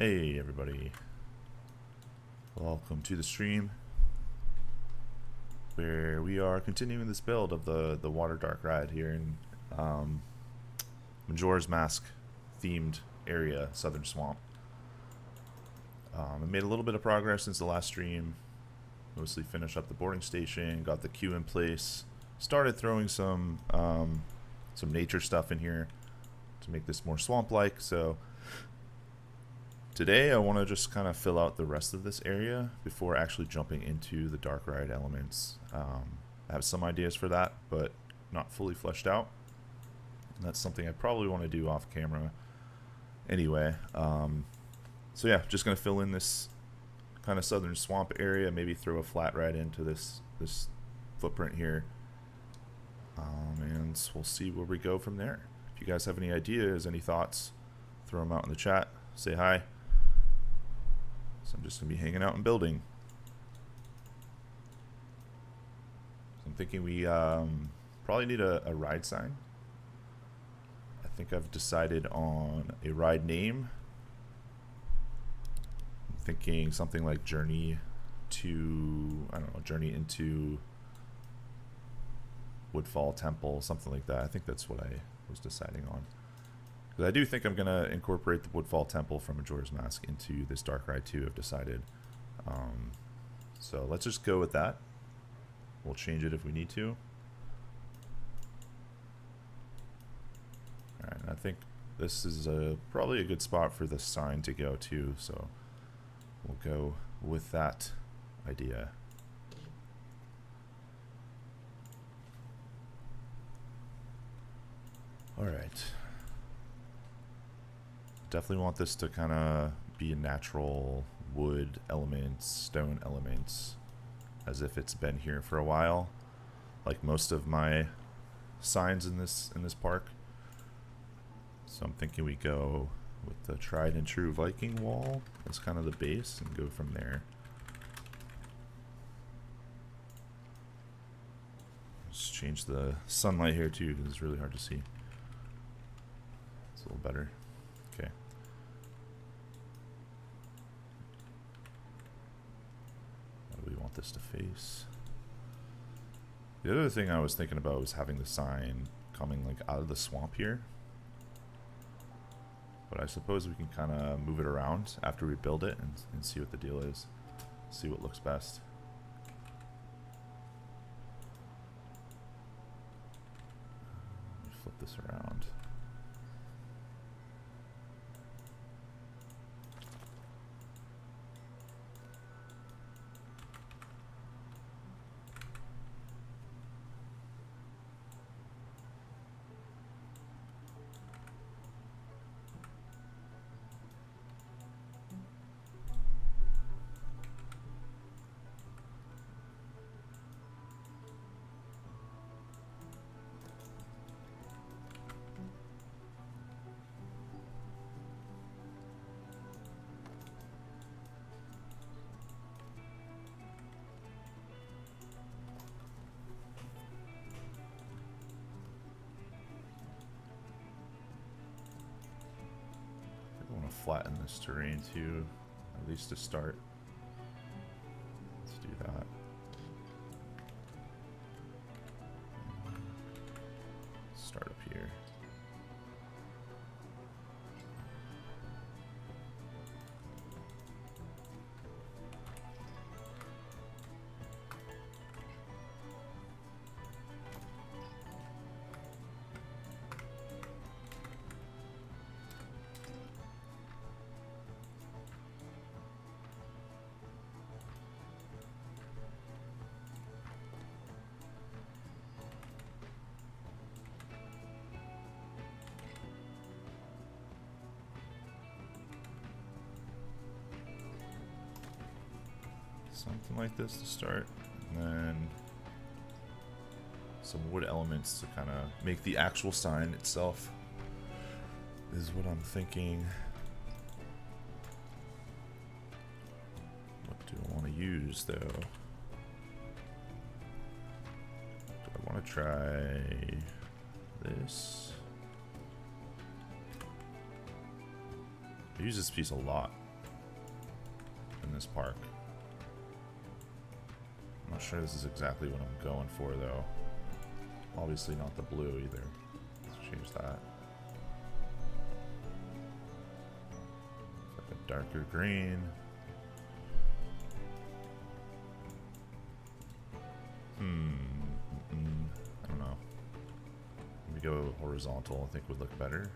Hey everybody, welcome to the stream where we are continuing this build of the Water Dark ride here in Majora's Mask themed area, Southern Swamp. I made a little bit of progress since the last stream, mostly finished up the boarding station, got the queue in place, started throwing some nature stuff in here to make this more swamp-like. So today I want to just kind of fill out the rest of this area before actually jumping into the dark ride elements. I have some ideas for that, but not fully fleshed out. And that's something I probably want to do off camera anyway. So yeah, just going to fill in this kind of southern swamp area, maybe throw a flat ride into this footprint here. And we'll see where we go from there. If you guys have any ideas, any thoughts, throw them out in the chat. Say hi. So I'm just going to be hanging out and building. So I'm thinking we probably need a ride sign. I think I've decided on a ride name. I'm thinking something like Journey to, I don't know, Journey into Woodfall Temple, something like that. I think that's what I was deciding on. Because I do think I'm going to incorporate the Woodfall Temple from Majora's Mask into this Dark Ride 2, I've decided. So let's just go with that. We'll change it if we need to. Alright, I think this is probably a good spot for the sign to go to, so we'll go with that idea. Alright. Definitely want this to kind of be a natural wood elements, stone elements, as if it's been here for a while, like most of my signs in this park. So I'm thinking we go with the tried and true Viking wall as kind of the base and go from there. Just change the sunlight here too, because it's really hard to see. It's a little better. Okay. How do we want this to face? The other thing I was thinking about was having the sign coming like out of the swamp here. But I suppose we can kind of move it around after we build it and see what the deal is. See what looks best. Let me flip this around. Flatten this terrain too, at least to start. Let's do that. Start up here. Something like this to start, and then some wood elements to kind of make the actual sign itself is what I'm thinking. What do I want to use though? Do I want to try this? I use this piece a lot. this park. I'm not sure this is exactly what I'm going for, though. Obviously not the blue either. Let's change that. It's like a darker green. I don't know. Maybe go horizontal, I think would look better.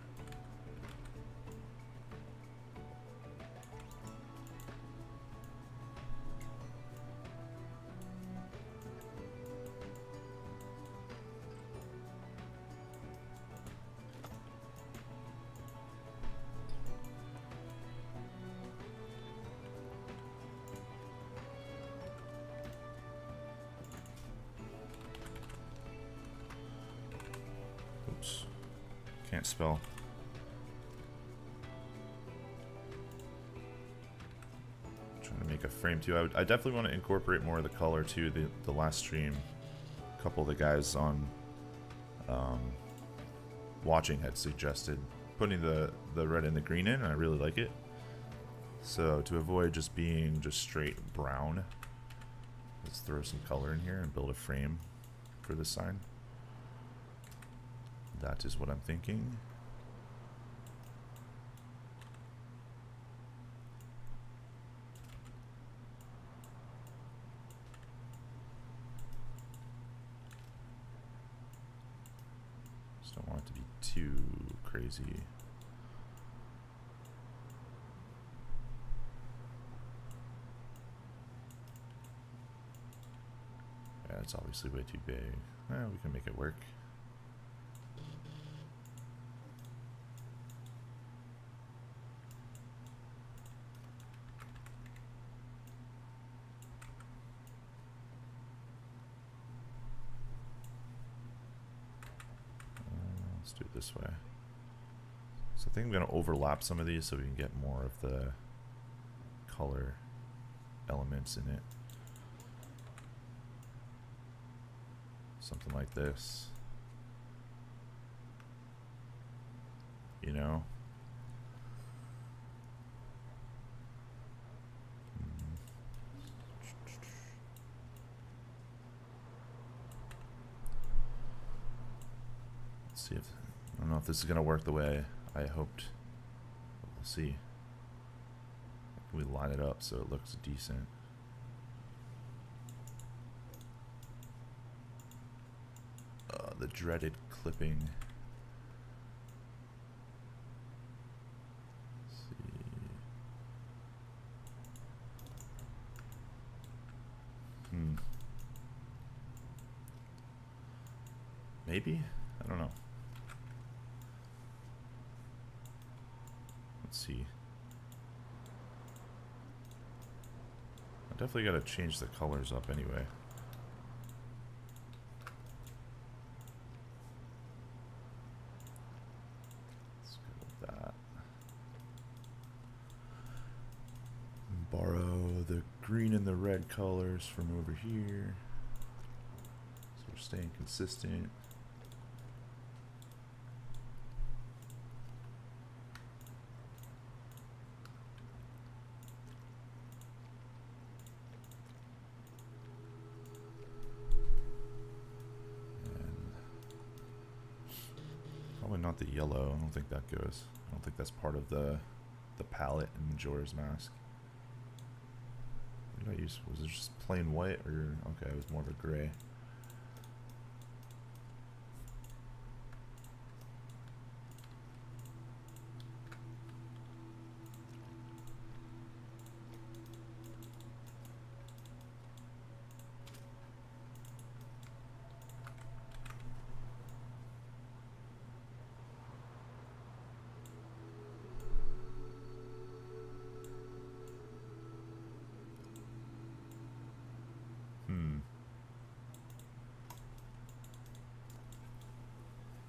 Oops. Can't spell. Trying to make a frame too. I definitely want to incorporate more of the color too. The last stream, a couple of the guys on watching had suggested putting the red and the green in, and I really like it. So to avoid just being just straight brown, let's throw some color in here and build a frame for this sign. That is what I'm thinking. Just don't want it to be too crazy. Yeah, it's obviously way too big. We can make it work. Let's do it this way. So I think I'm going to overlap some of these so we can get more of the color elements in it. Something like this. You know? Let's see if, I don't know if this is going to work the way I hoped. We'll see. Can we line it up so it looks decent? The dreaded clipping. Let's see. Maybe? I don't know. Let's see. I definitely got to change the colors up anyway. Let's go with that. Borrow the green and the red colors from over here. So we're staying consistent. Not the yellow. I don't think that goes. I don't think that's part of the palette in Majora's Mask. What did I use? Was it just plain white, or okay, it was more of a gray.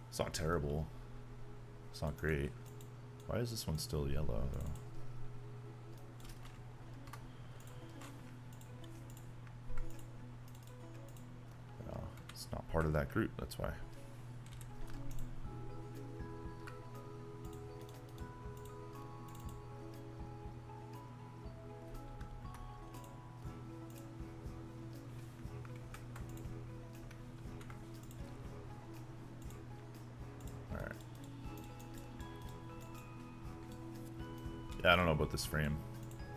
It's not terrible. It's not great. Why is this one still yellow, though? Oh, it's not part of that group, that's why. Yeah, I don't know about this frame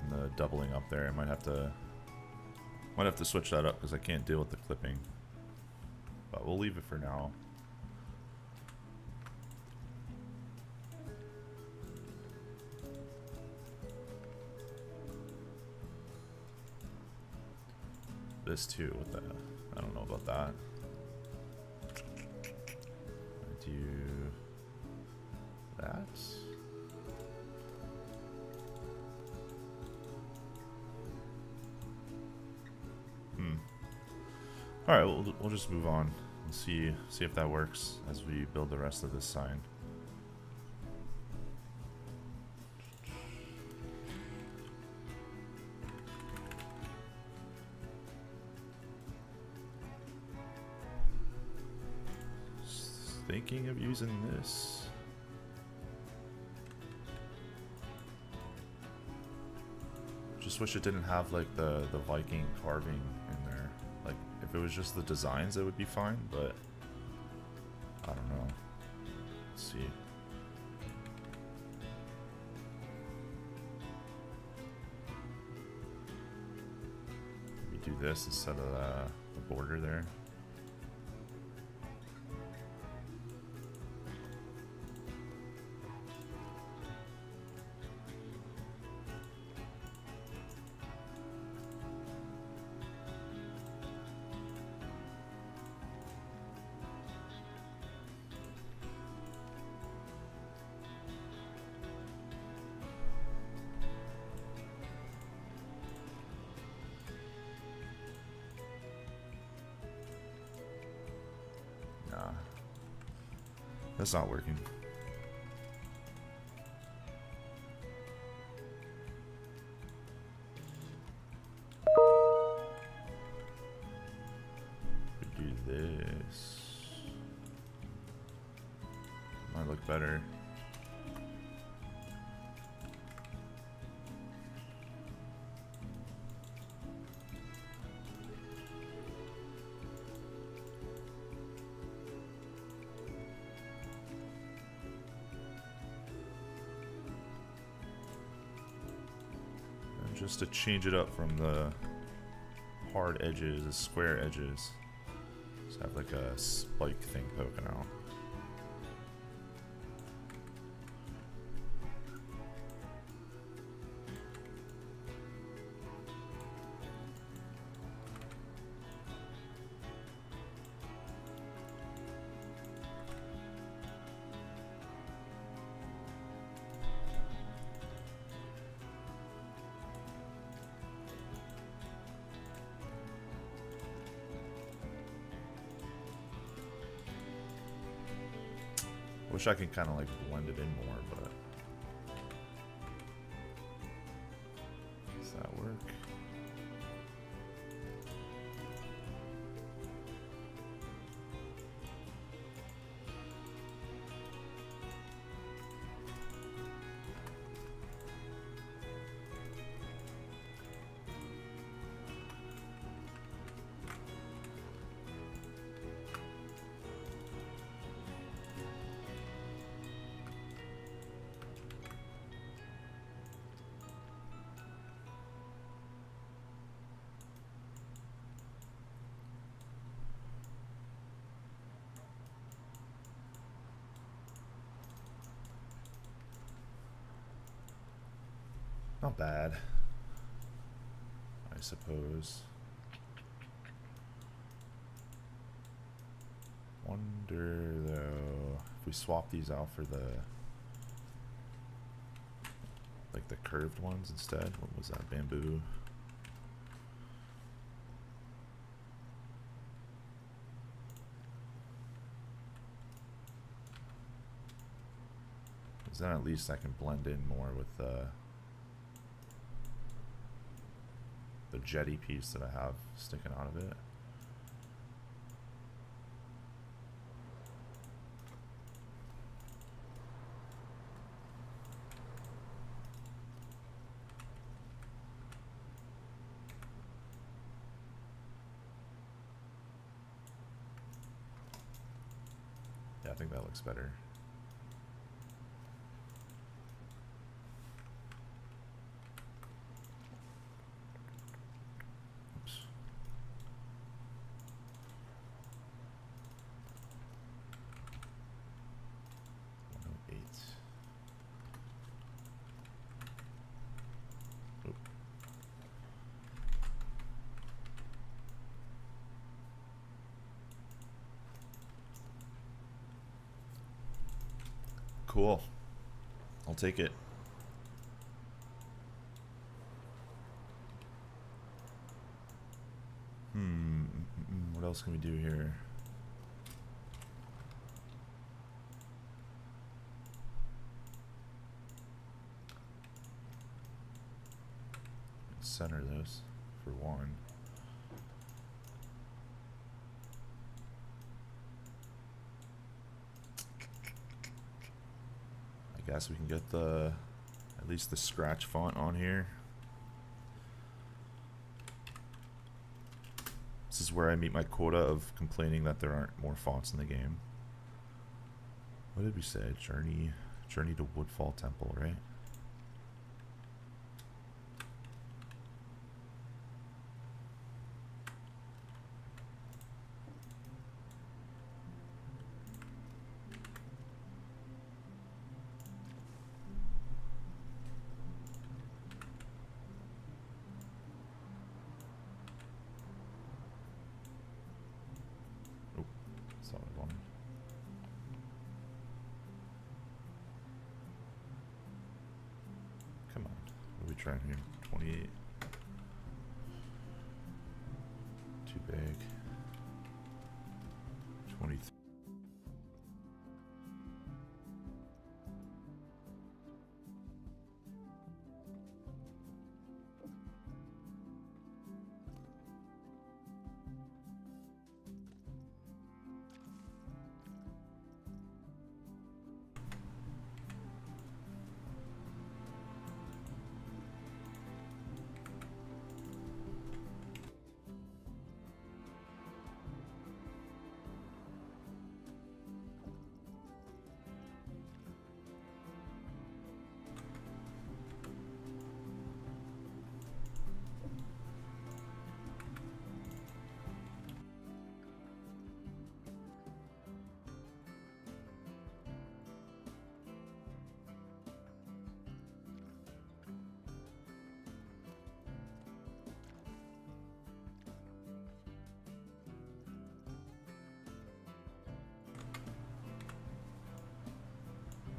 and the doubling up there. I might have to switch that up because I can't deal with the clipping. But we'll leave it for now. This too, with that, I don't know about that. I do that. All right, we'll just move on and see if that works as we build the rest of this sign. Thinking of using this. Just wish it didn't have like the Viking carving in there. Like if it was just the designs, it would be fine, but I don't know. Let's see. Maybe do this instead of the border there. That's not working. We do this. Might look better. Just to change it up from the hard edges, the square edges. Just have like a spike thing poking out. Wish I could kind of like blend it in more, but does that work? Not bad, I suppose. Wonder though if we swap these out for the like the curved ones instead. What was that? Bamboo. Because then at least I can blend in more with the jetty piece that I have sticking out of it. Yeah, I think that looks better. Cool. I'll take it. What else can we do here? Center this for one. I guess we can get the at least the scratch font on here. This is where I meet my quota of complaining that there aren't more fonts in the game. What did we say? Journey to Woodfall Temple, right? Trying here, 28. Too big. 23.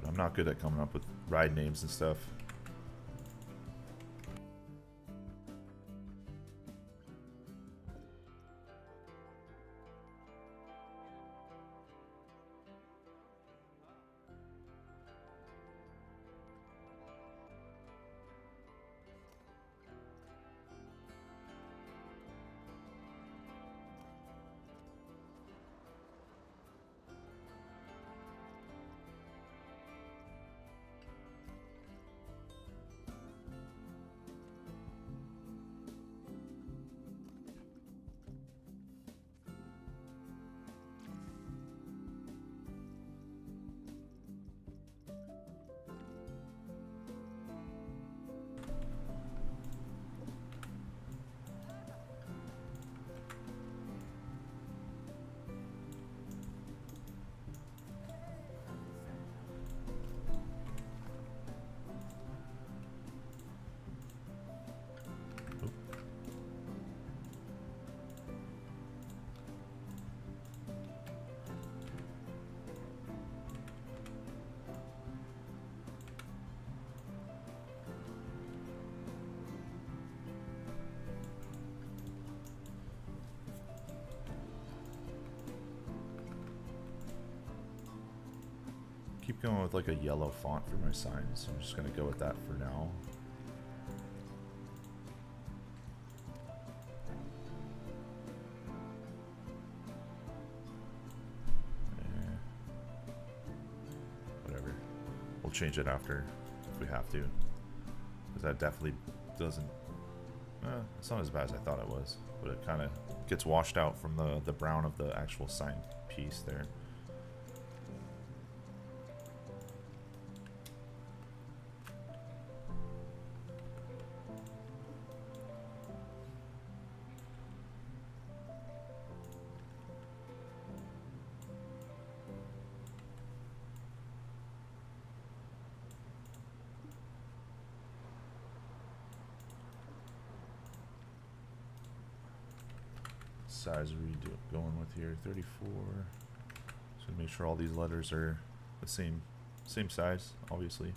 I'm not good at coming up with ride names and stuff. Keep going with like a yellow font for my signs, so I'm just gonna go with that for now. Whatever. We'll change it after if we have to. Because that definitely doesn't... it's not as bad as I thought it was. But it kind of gets washed out from the brown of the actual sign piece there. Size are we going with here? 34. Just gonna make sure all these letters are the same same size, obviously.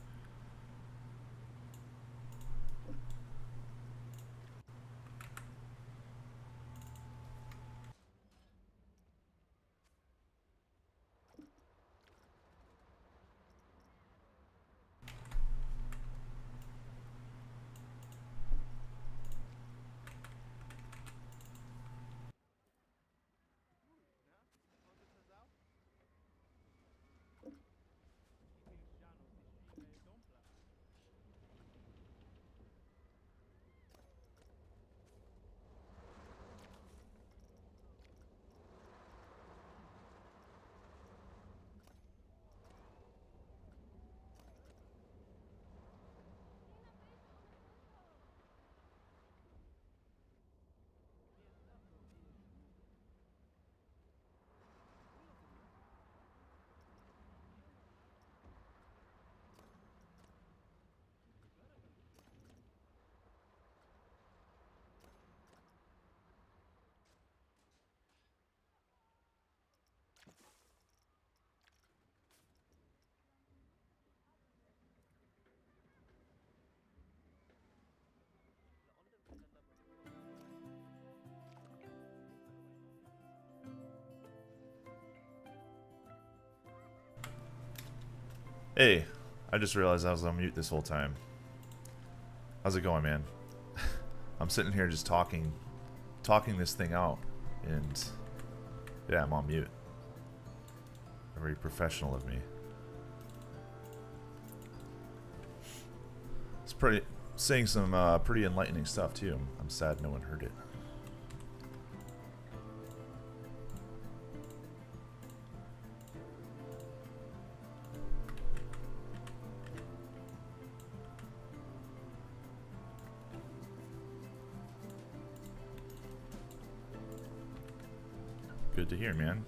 Hey, I just realized I was on mute this whole time. How's it going, man? I'm sitting here just talking this thing out, and yeah, I'm on mute. Very professional of me. It's saying some pretty enlightening stuff too. I'm sad no one heard it. Good to hear, man.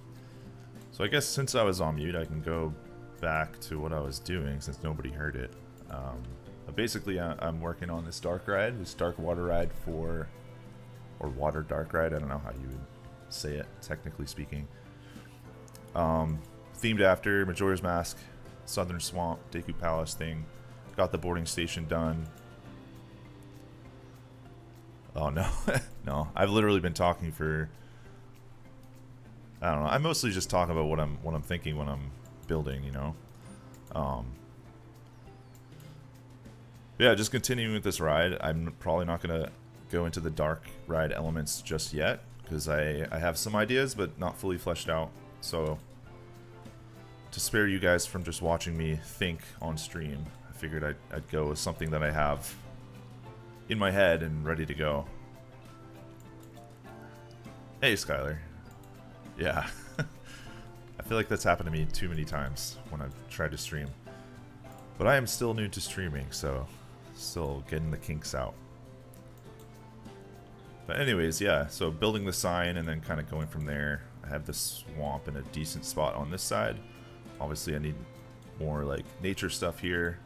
So I guess since I was on mute, I can go back to what I was doing since nobody heard it. Basically, I'm working on this dark ride, this dark water ride or water dark ride. I don't know how you would say it, technically speaking. Themed after Majora's Mask, Southern Swamp, Deku Palace thing. Got the boarding station done. Oh no, no! I've literally been talking for. I don't know. I mostly just talk about what I'm thinking when I'm building, you know. Yeah, just continuing with this ride. I'm probably not gonna go into the dark ride elements just yet because I have some ideas, but not fully fleshed out. So to spare you guys from just watching me think on stream, I figured I'd go with something that I have in my head and ready to go. Hey, Skylar. Yeah. I feel like that's happened to me too many times when I've tried to stream. But I am still new to streaming, so still getting the kinks out. But anyways, yeah, so building the sign and then kind of going from there. I have this swamp in a decent spot on this side. Obviously I need more like nature stuff here.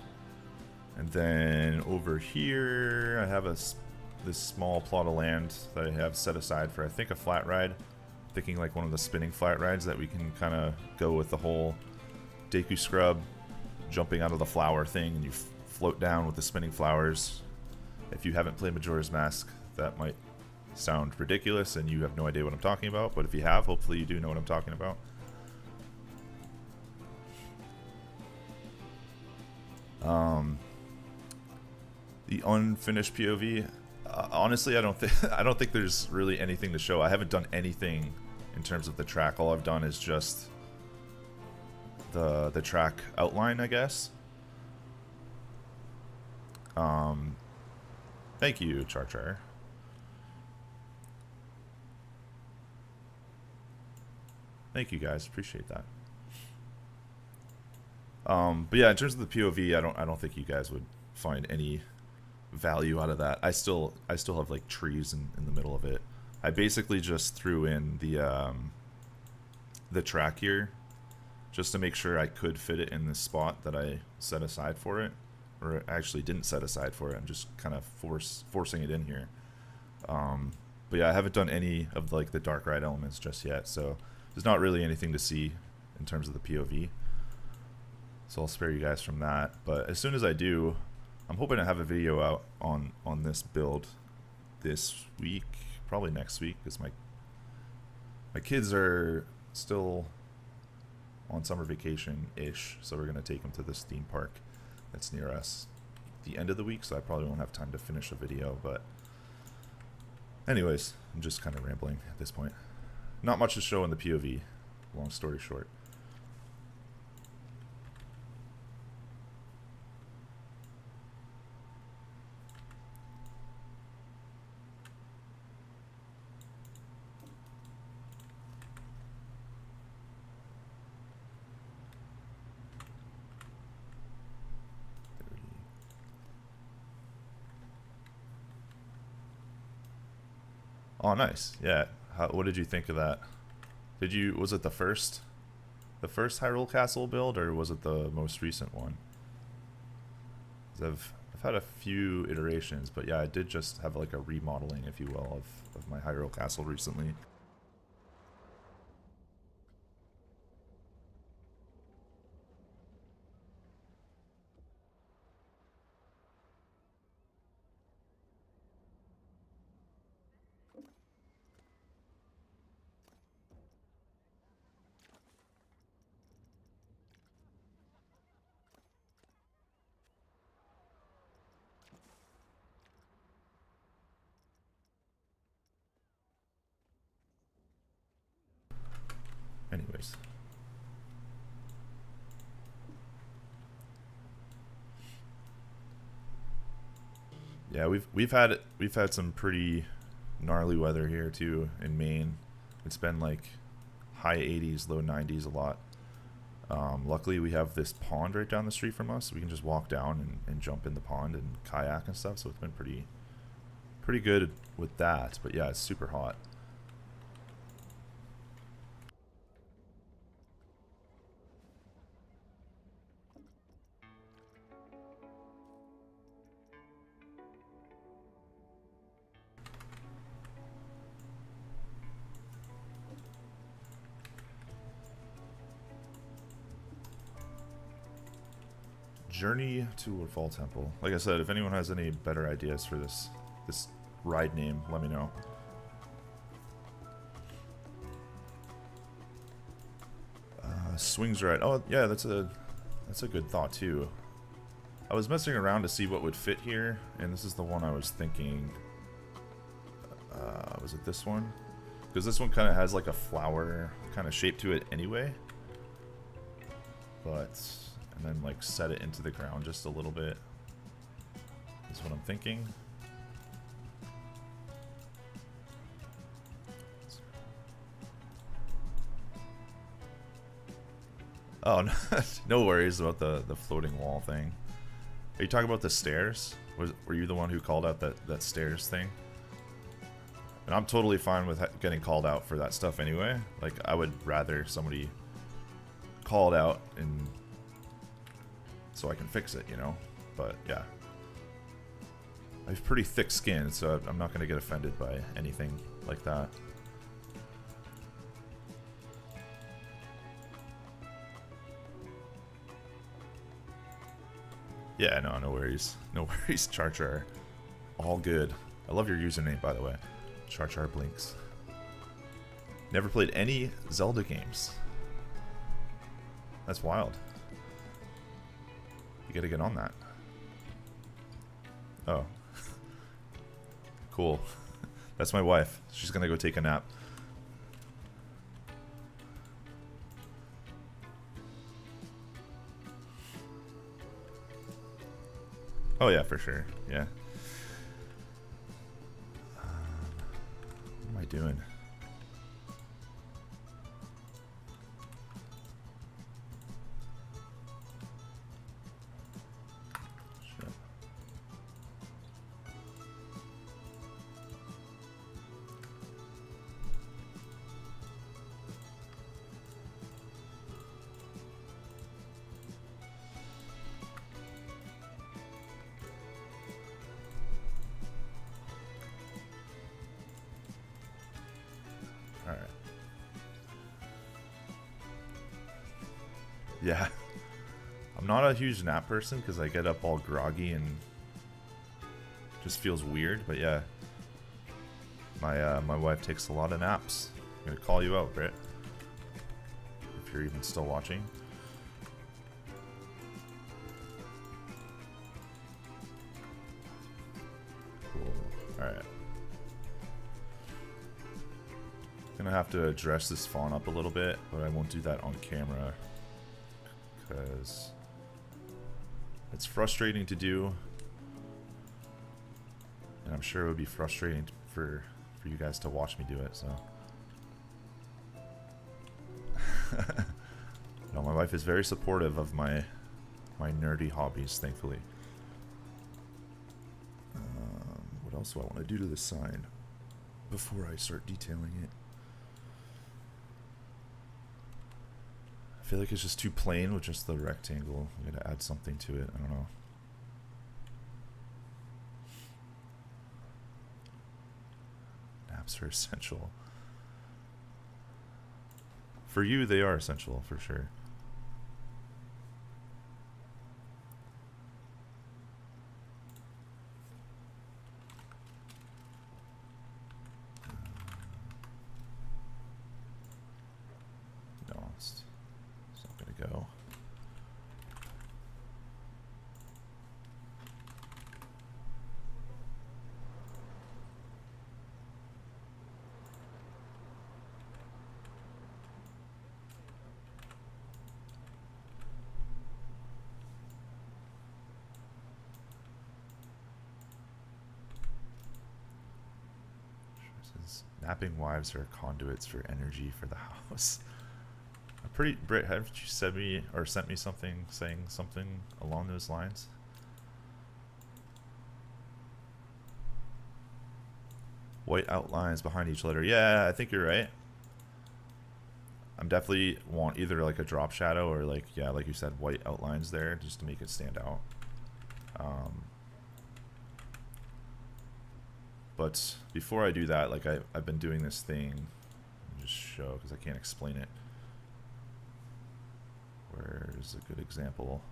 And then over here I have this small plot of land that I have set aside for I think a flat ride. Thinking like one of the spinning flat rides that we can kind of go with the whole Deku scrub jumping out of the flower thing and you float down with the spinning flowers. If you haven't played Majora's Mask, that might sound ridiculous and you have no idea what I'm talking about, but if you have, hopefully you do know what I'm talking about. The unfinished POV, honestly, I don't think there's really anything to show. I haven't done anything in terms of the track. All I've done is just the track outline, I guess. Thank you, Char Char. Thank you guys, appreciate that. But yeah, in terms of the POV, I don't think you guys would find any value out of that. I still have like trees in the middle of it. I basically just threw in the track here just to make sure I could fit it in the spot that I set aside for it, or actually didn't set aside for it. I'm just kind of forcing it in here. But yeah, I haven't done any of like the dark ride elements just yet, so there's not really anything to see in terms of the POV. So I'll spare you guys from that. But as soon as I do, I'm hoping to have a video out on this build this week, probably next week, because my kids are still on summer vacation-ish, so we're going to take them to this theme park that's near us the end of the week, so I probably won't have time to finish a video, but anyways, I'm just kind of rambling at this point. Not much to show in the POV, long story short. Oh, nice. Yeah. What did you think of that? Was it the first Hyrule Castle build, or was it the most recent one? 'Cause I've had a few iterations, but yeah, I did just have like a remodeling, if you will, of my Hyrule Castle recently. Anyways. Yeah, we've had some pretty gnarly weather here too in Maine. It's been like high 80s, low 90s a lot. Luckily, we have this pond right down the street from us, so we can just walk down and jump in the pond and kayak and stuff. So it's been pretty good with that. But yeah, it's super hot. Journey to Woodfall Temple. Like I said, if anyone has any better ideas for this ride name, let me know. Swings right. Oh yeah, that's a good thought too. I was messing around to see what would fit here, and this is the one I was thinking. Was it this one? Because this one kind of has like a flower kind of shape to it anyway. But and then like set it into the ground just a little bit is what I'm thinking. Oh, no, no worries about the floating wall thing. Are you talking about the stairs? Were you the one who called out that stairs thing? And I'm totally fine with getting called out for that stuff anyway. Like, I would rather somebody call it out and so I can fix it, you know? But yeah, I have pretty thick skin, so I'm not going to get offended by anything like that. Yeah, no worries. No worries, Char Char. All good. I love your username, by the way. Char Char Blinks. Never played any Zelda games. That's wild. You gotta get on that. Oh. Cool. That's my wife. She's gonna go take a nap. Oh yeah, for sure. Yeah. What am I doing? Shit. Alright. Yeah. I'm not a huge nap person because I get up all groggy and just feels weird. But yeah, my wife takes a lot of naps. I'm gonna call you out, Britt, if you're even still watching. Cool. All right. Gonna have to address this font up a little bit, but I won't do that on camera because it's frustrating to do, and I'm sure it would be frustrating for you guys to watch me do it. So, no, my wife is very supportive of my nerdy hobbies, thankfully. What else do I want to do to this sign before I start detailing it? I feel like it's just too plain with just the rectangle. I'm gonna add something to it. I don't know. Naps are essential. For you, they are essential for sure. No, it's not gonna go. Napping wives are conduits for energy for the house. Britt, haven't you said me or sent me something saying something along those lines? White outlines behind each letter. Yeah, I think you're right. I'm definitely want either like a drop shadow or like, yeah, like you said, white outlines there just to make it stand out. But before I do that, like I've been doing this thing. Let me just show because I can't explain it. Where's a good example?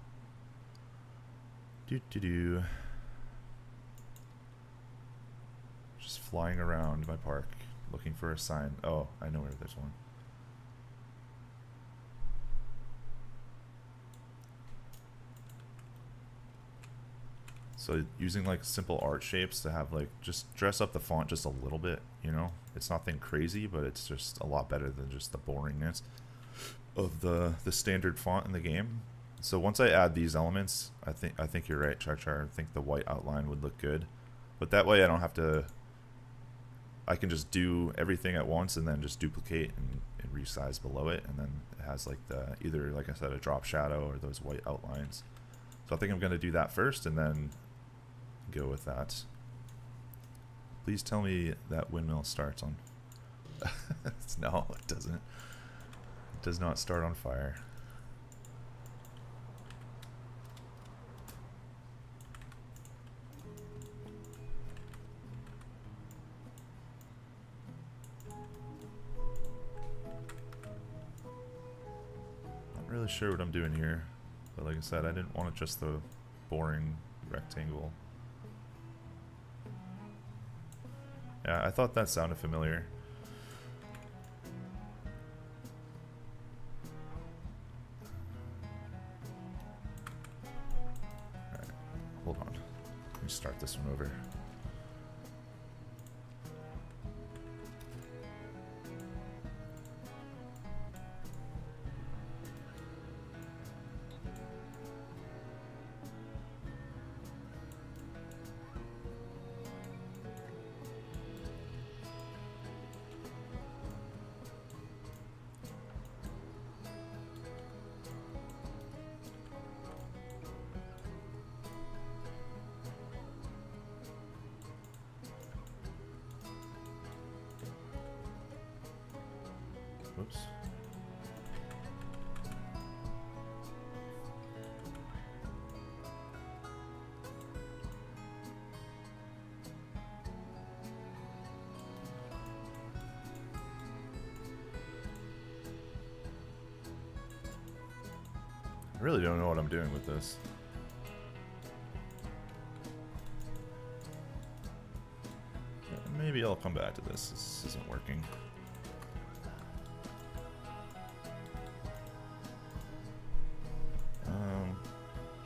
Just flying around my park looking for a sign. Oh, I know where there's one. So using like simple art shapes to have like just dress up the font just a little bit, you know? It's nothing crazy, but it's just a lot better than just the boringness of the standard font in the game. So once I add these elements, I think you're right, Char. I think the white outline would look good. But that way I don't have to, I can just do everything at once and then just duplicate and resize below it, and then it has like the either, like I said, a drop shadow or those white outlines. So I think I'm gonna do that first and then go with that. Please tell me that windmill starts on no, it doesn't. It does not start on fire. Not really sure what I'm doing here, but like I said, I didn't want it just the boring rectangle. Yeah, I thought that sounded familiar. Alright, hold on. Let me start this one over. Whoops. I really don't know what I'm doing with this. Maybe I'll come back to this. This isn't working.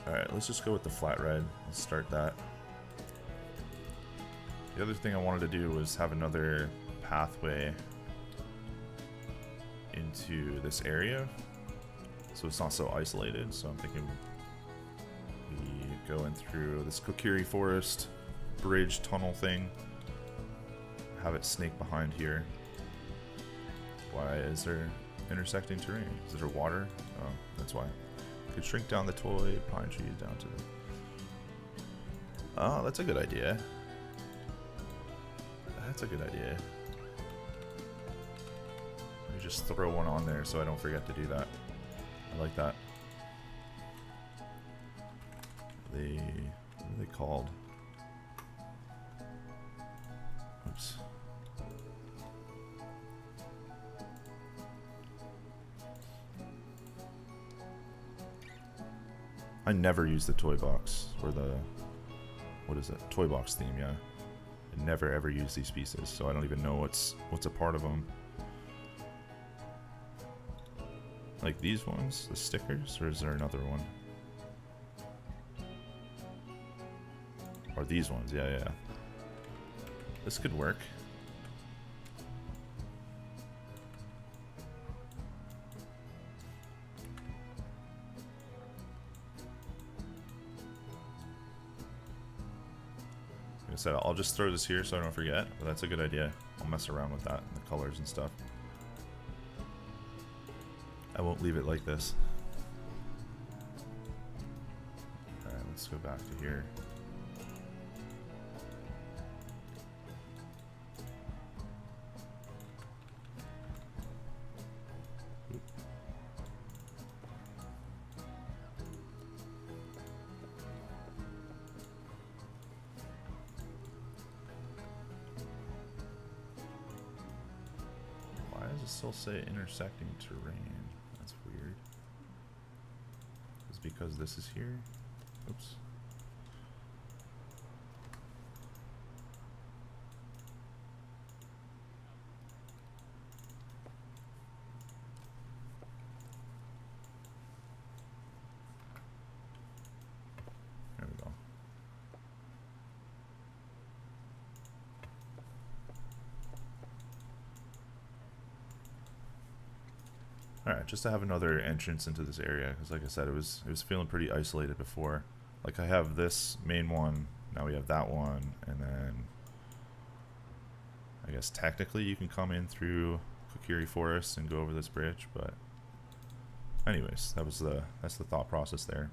Alright, let's just go with the flat ride. Let's start that. The other thing I wanted to do was have another pathway into this area, so it's not so isolated. So I'm thinking we go in through this Kokiri Forest bridge tunnel thing, have it snake behind here. Why is there intersecting terrain? Is there water? Oh, that's why. Could shrink down the toy pine trees down to the... Oh, that's a good idea. That's a good idea. Let me just throw one on there so I don't forget to do that. I like that. What are they called? Oops. I never use the toy box or the, what is it? Toy box theme, yeah. I never ever use these pieces, so I don't even know what's a part of them. Like these ones, the stickers, or is there another one? Or these ones, yeah. This could work. Like I said, I'll just throw this here so I don't forget, but that's a good idea. I'll mess around with that and the colors and stuff. I won't leave it like this. Alright, let's go back to here. Still say intersecting terrain. That's weird. It's because this is here. Oops. There we go. Alright, just to have another entrance into this area, because like I said, it was feeling pretty isolated before. Like I have this main one, now we have that one, and then I guess technically you can come in through Kokiri Forest and go over this bridge, but anyways, that's the thought process there.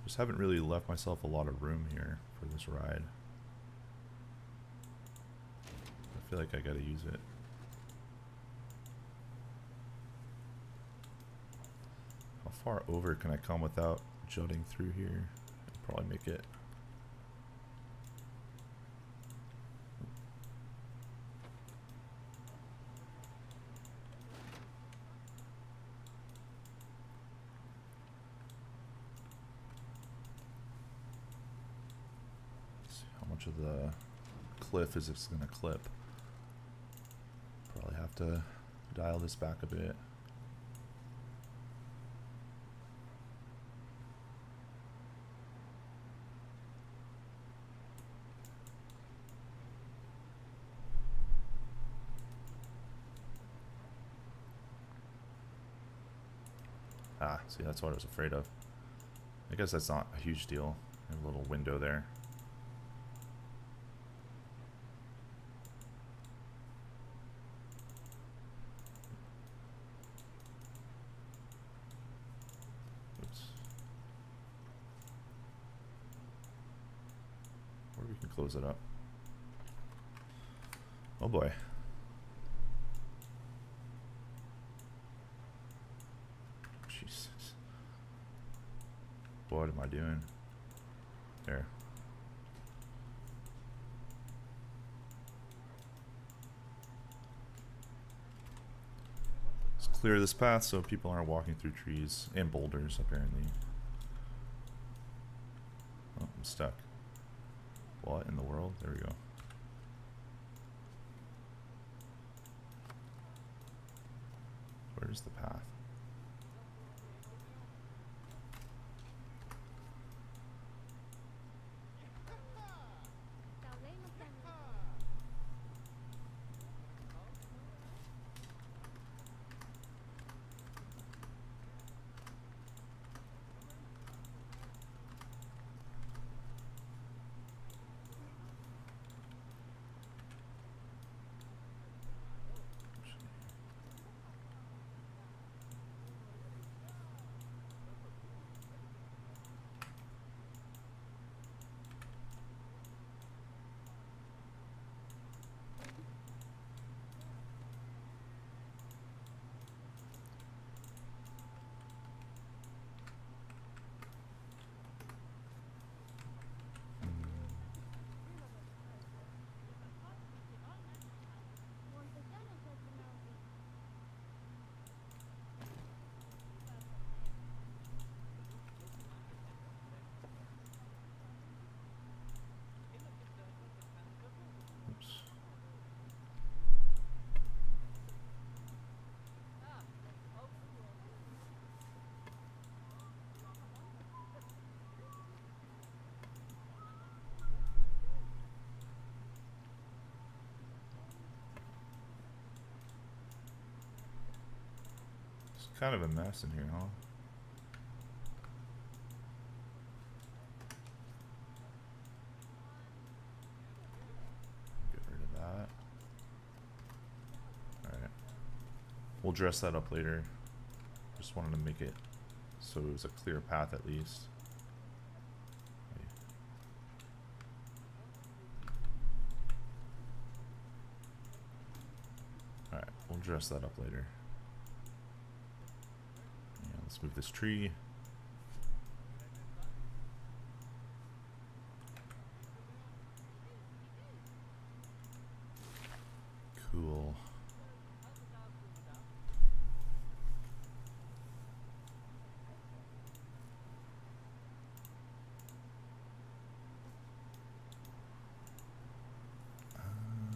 Just haven't really left myself a lot of room here for this ride. I feel like I gotta use it. How far over can I come without jutting through here? I'll probably make it. Of the cliff is it's gonna clip. Probably have to dial this back a bit. Ah, see, that's what I was afraid of. I guess that's not a huge deal. A little window there. Close it up. Oh boy. Jesus. What am I doing? There. clear this path so people aren't walking through trees and boulders, apparently. Oh, I'm stuck. What in the world? There we go. Where's the path? Kind of a mess in here, huh? Get rid of that. Alright. We'll dress that up later. Just wanted to make it so it was a clear path at least. Alright, we'll dress that up later. Let's move this tree. Cool.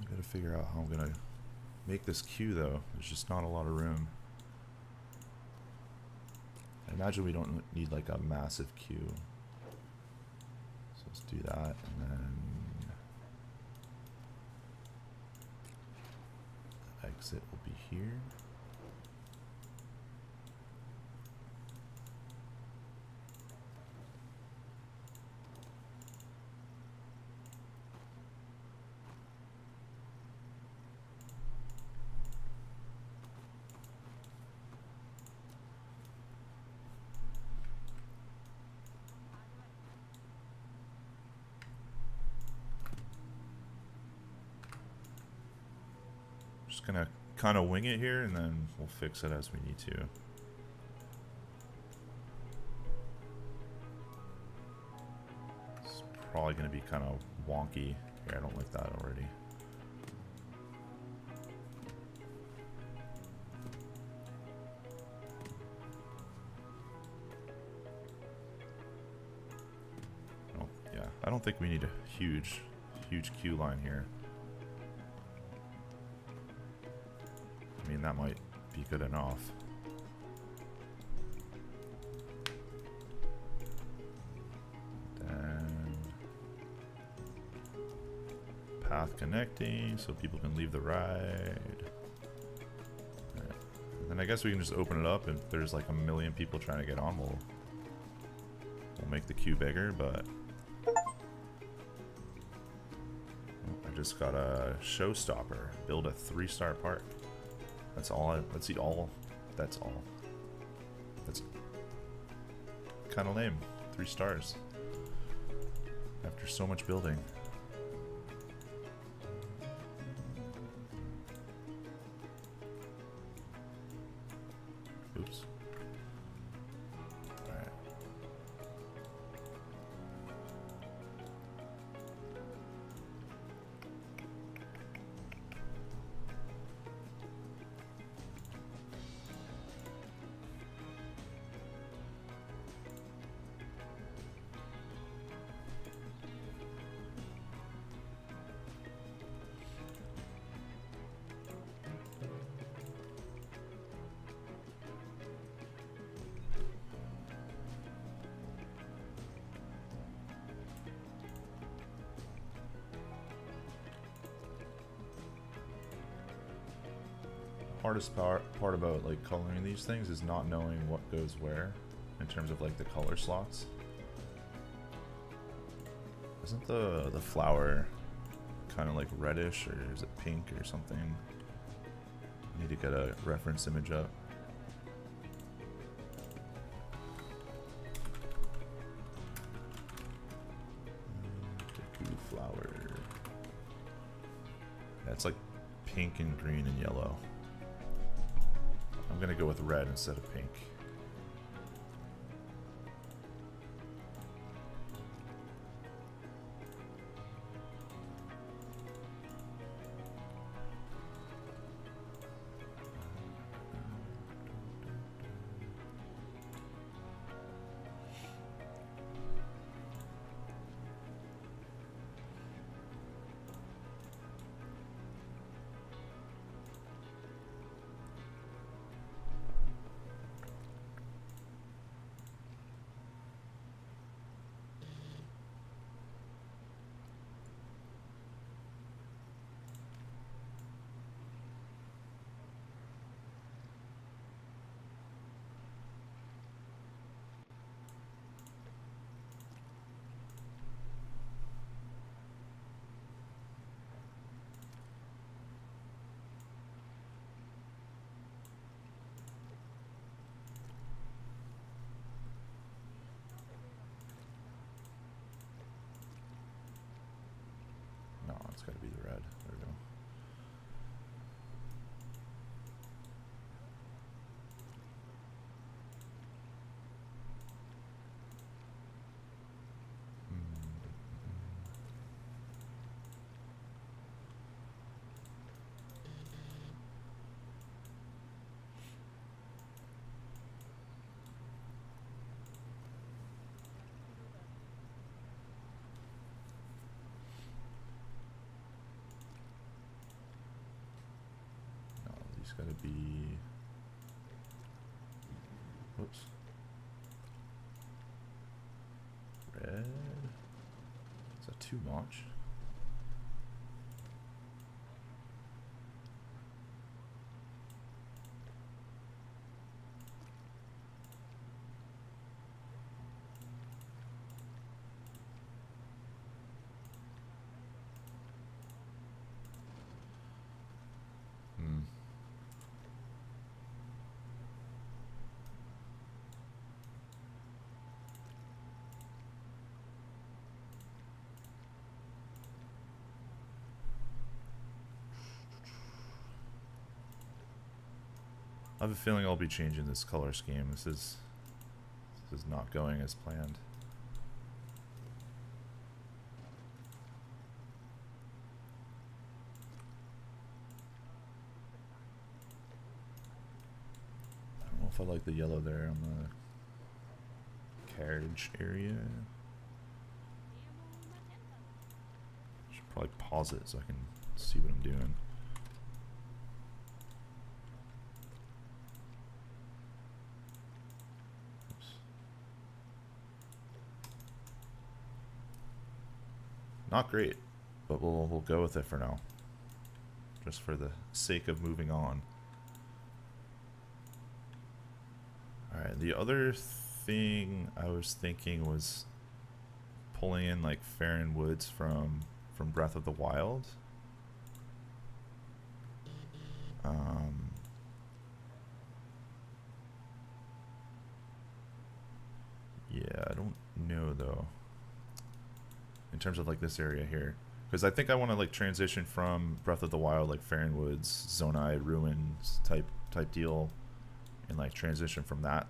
Gotta figure out how I'm gonna make this queue though. There's just not a lot of room. I imagine we don't need like a massive queue. So let's do that, and then exit will be here. Just gonna kind of wing it here, and then we'll fix it as we need to. It's probably gonna be kind of wonky. Yeah, I don't like that already. Oh, yeah, I don't think we need a huge queue line here. I mean, that might be good enough. Then path connecting so people can leave the ride. Right. And then I guess we can just open it up, and if there's like a million people trying to get on, we'll make the queue bigger, but I just got a showstopper. Build a 3-star park. That's all. Let's see, all. That's all. That's kind of lame. 3 stars. After so much building. Oops. Alright. hardest part about like coloring these things is not knowing what goes where in terms of like the color slots. Isn't the flower kind of like reddish, or is it pink or something? I need to get a reference image up. Deku flower. Yeah, it's like pink and green and yellow. I'm gonna go with red instead of pink. It's got to be the red. There we go. It's got to be, whoops, red. Is that too much? I have a feeling I'll be changing this color scheme. This is not going as planned. I don't know if I like the yellow there on the carriage area. Should probably pause it so I can see what I'm doing. Not great, but we'll go with it for now, just for the sake of moving on. Alright, the other thing I was thinking was pulling in like Faron Woods from Breath of the Wild. Yeah, I don't know though. In terms of like this area here, because I think I want to like transition from Breath of the Wild, like Faron Woods, Zonai Ruins type deal, and like transition from that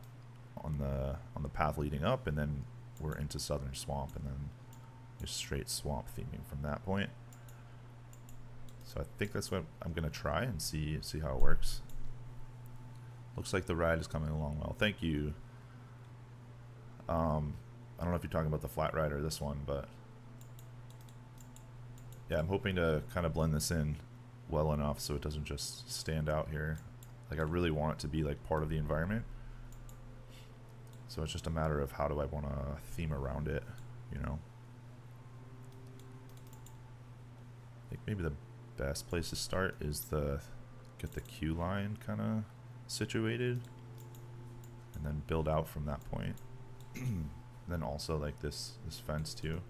on the path leading up, and then we're into Southern Swamp, and then just straight swamp theming from that point. So I think that's what I'm gonna try and see how it works. Looks like the ride is coming along well. Thank you. I don't know if you're talking about the flat ride or this one, but yeah, I'm hoping to kind of blend this in well enough so it doesn't just stand out here. Like, I really want it to be like part of the environment. So it's just a matter of how do I want to theme around it, you know? I think maybe the best place to start is the get the queue line kind of situated, and then build out from that point. Then also like this fence too.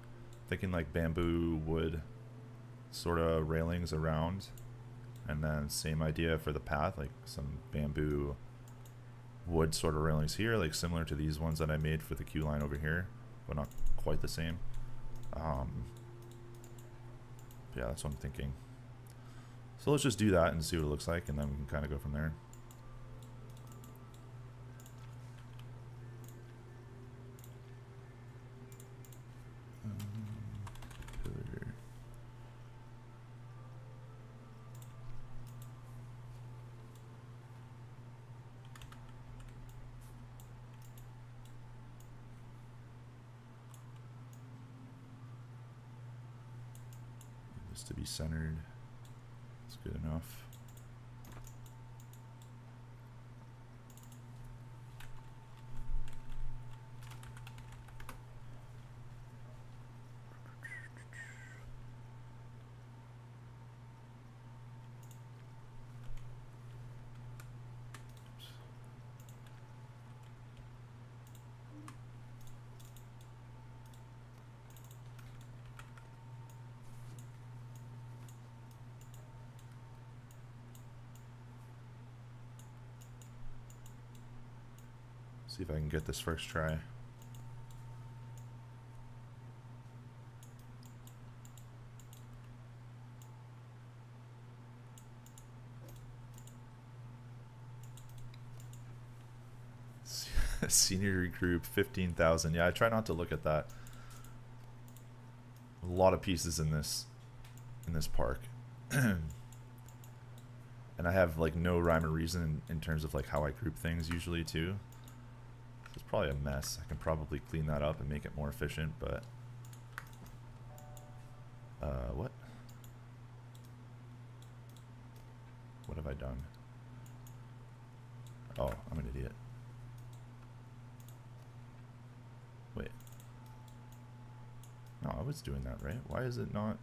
Thinking like bamboo wood sort of railings around, and then same idea for the path, like some bamboo wood sort of railings here, like similar to these ones that I made for the queue line over here, but not quite the same. Yeah, that's what I'm thinking. So let's just do that and see what it looks like, and then we can kind of go from there. Pillar. Just to be centered. It's good enough. See if I can get this first try. Senior group 15,000. Yeah, I try not to look at that. A lot of pieces in this park. And I have like no rhyme or reason in terms of like how I group things usually too. It's probably a mess. I can probably clean that up and make it more efficient, but what? What have I done? Oh, I'm an idiot. Wait. No, I was doing that, right? Why is it not?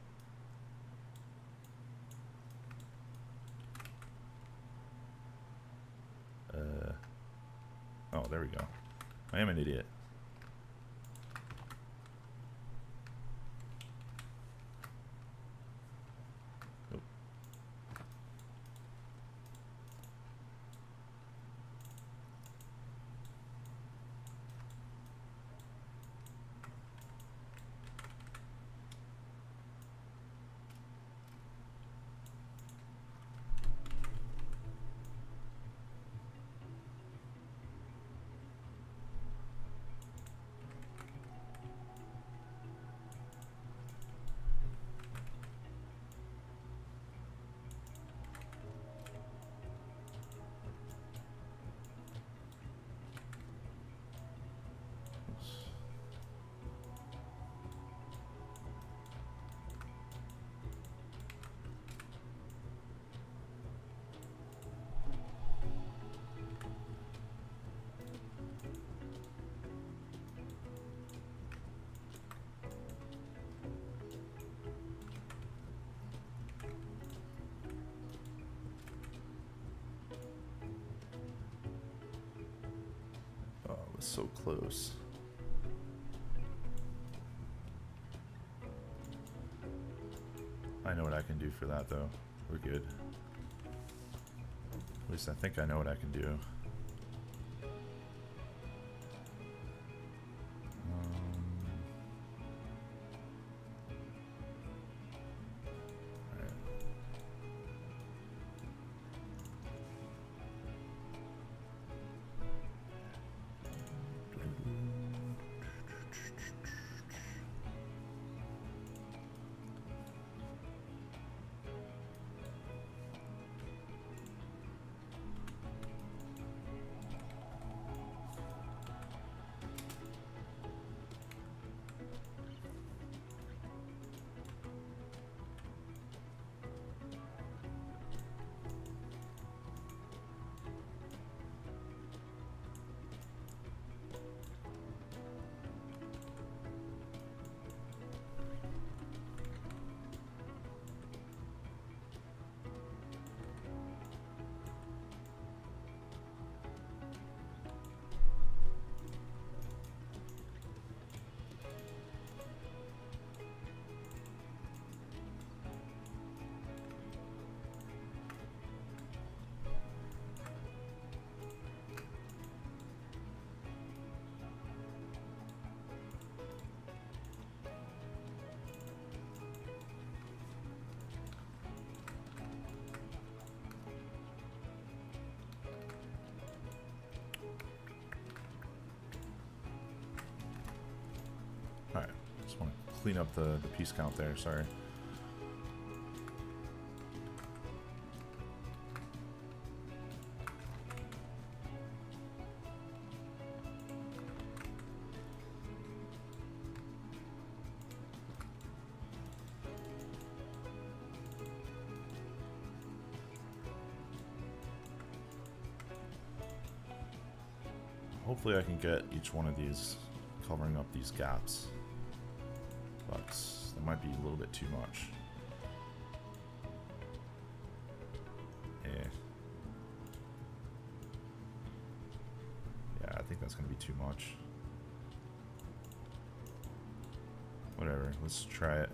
Oh, there we go. I am an idiot. Nope. So close. I know what I can do for that though. We're good. At least I think I know what I can do. clean up the piece count there, sorry. Hopefully I can get each one of these covering up these gaps, but that might be a little bit too much. Yeah, I think that's going to be too much. Whatever, let's try it.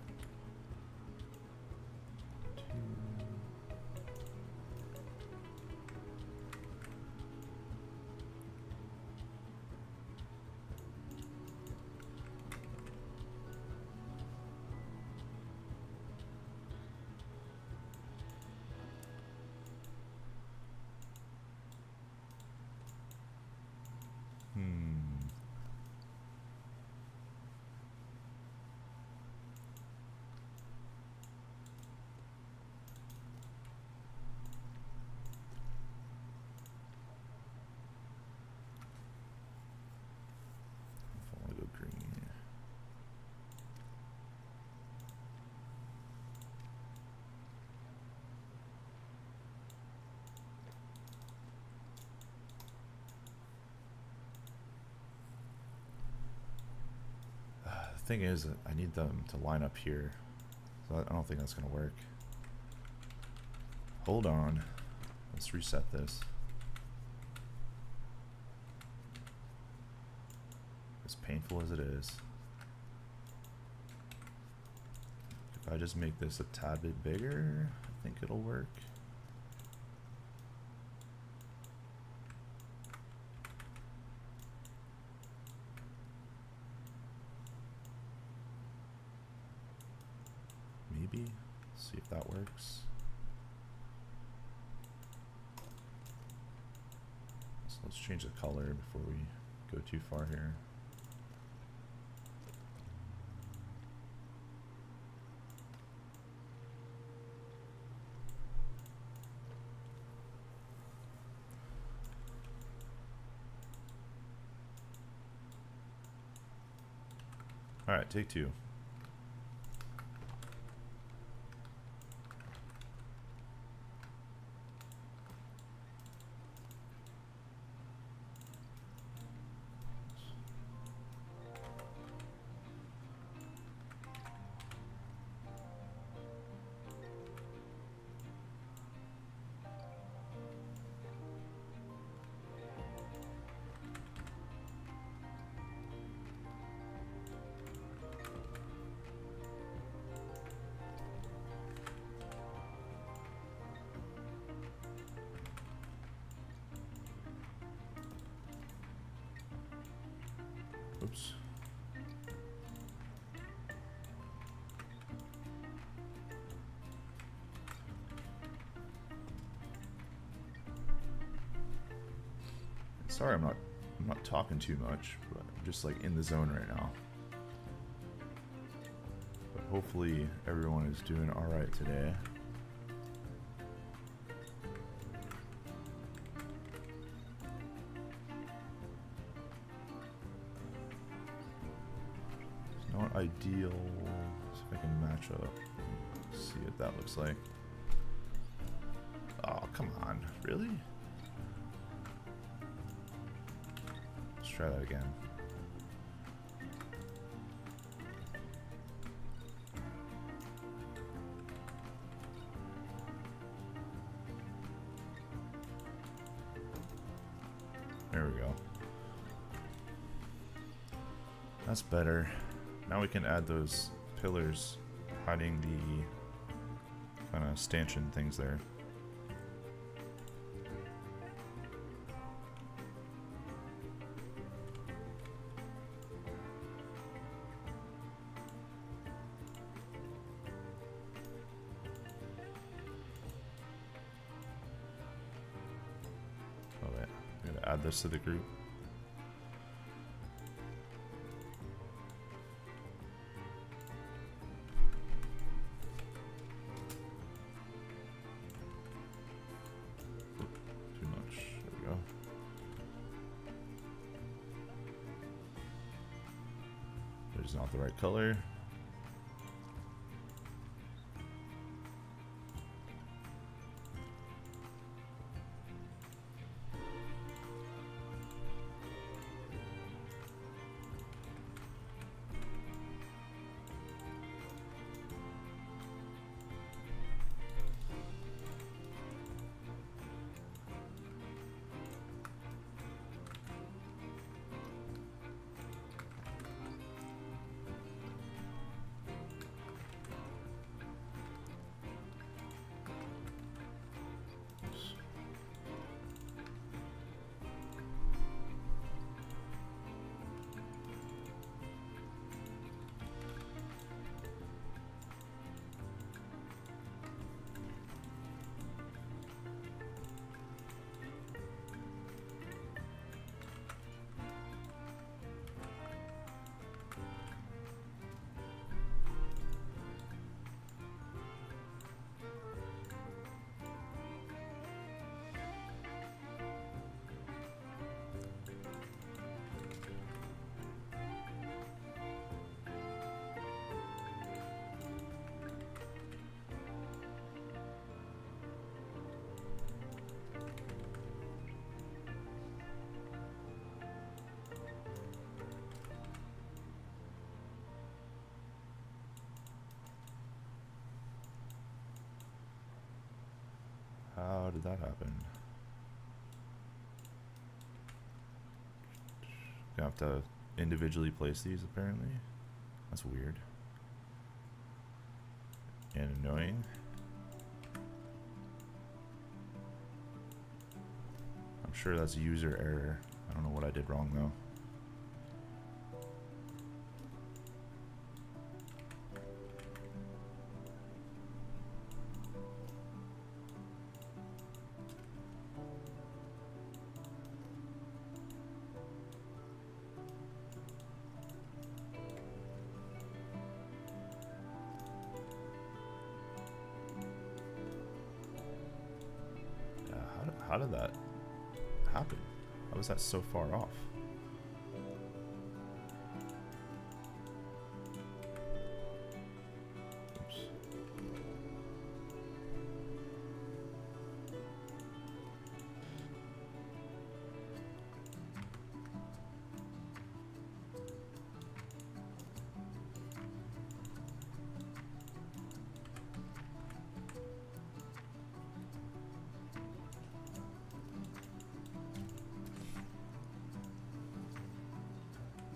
Thing is, I need them to line up here, so I don't think that's gonna work. Hold on, let's reset this. As painful as it is, if I just make this a tad bit bigger, I think it'll work. Maybe. See if that works. So let's change the color before we go too far here. All right, take two. Oops. Sorry, I'm not talking too much, but I'm just like in the zone right now. But hopefully everyone is doing all right today. Not ideal. See if I can match up. See what that looks like. Oh, come on. Really? Let's try that again. There we go. That's better. Now we can add those pillars hiding the kind of stanchion things there. Oh wait, I'm gonna add this to the group. which is not the right color. How did that happen? Gonna have to individually place these apparently. That's weird. And annoying. I'm sure that's a user error. I don't know what I did wrong though. How did that happen? How was that so far off? Oops.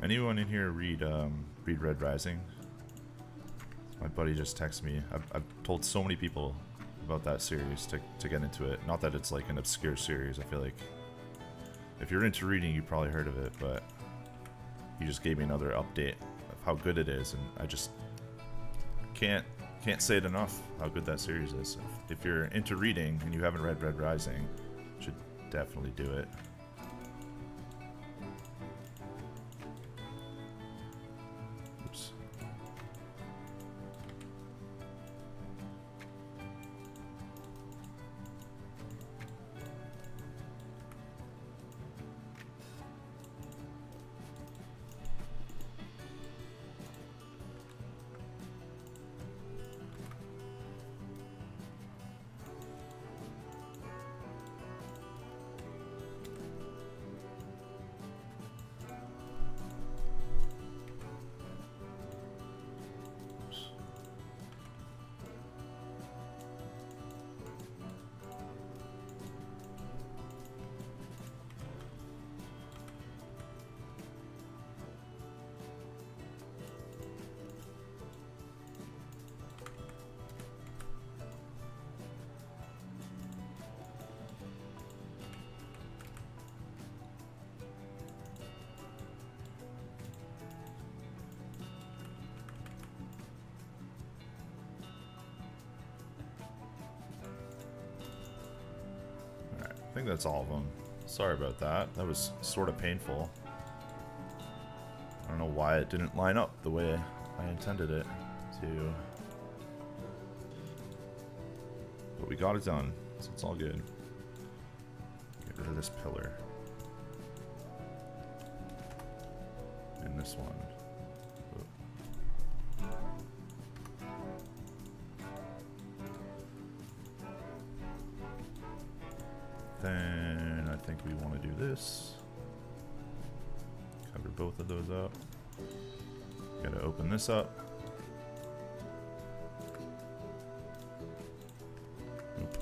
Anyone in here read Red Rising? My buddy just texted me. I've told so many people about that series to get into it. Not that it's like an obscure series. I feel like if you're into reading, you probably heard of it, but he just gave me another update of how good it is, and I just can't say it enough how good that series is. If you're into reading and you haven't read Red Rising, you should definitely do it. I think that's all of them. Sorry about that. That was sort of painful. I don't know why it didn't line up the way I intended it to. But we got it done, so it's all good. Get rid of this pillar. And this one. Oh. then I think we want to do this. Cover both of those up. Gotta open this up. Oop.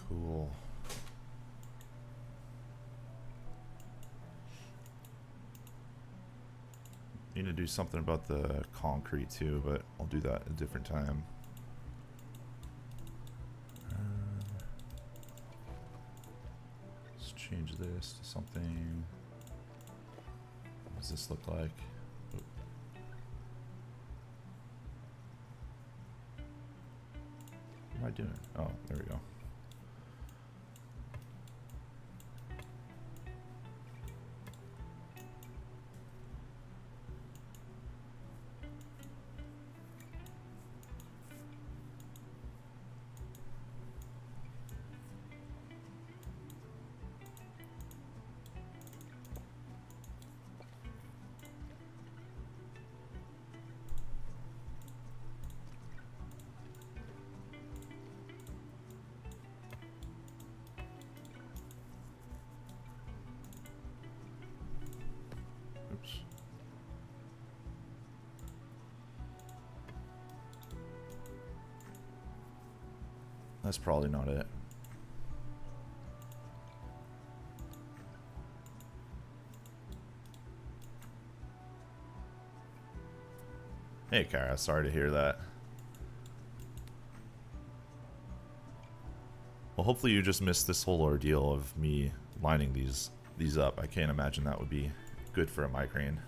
Cool. Need to do something about the concrete too, but I'll do that at a different time. Let's change this to something. What does this look like? Oh. What am I doing? Oh, there we go. Oops. That's probably not it. Hey, Kara, sorry to hear that. Well, hopefully you just missed this whole ordeal of me lining these up. I can't imagine that would be good for a migraine.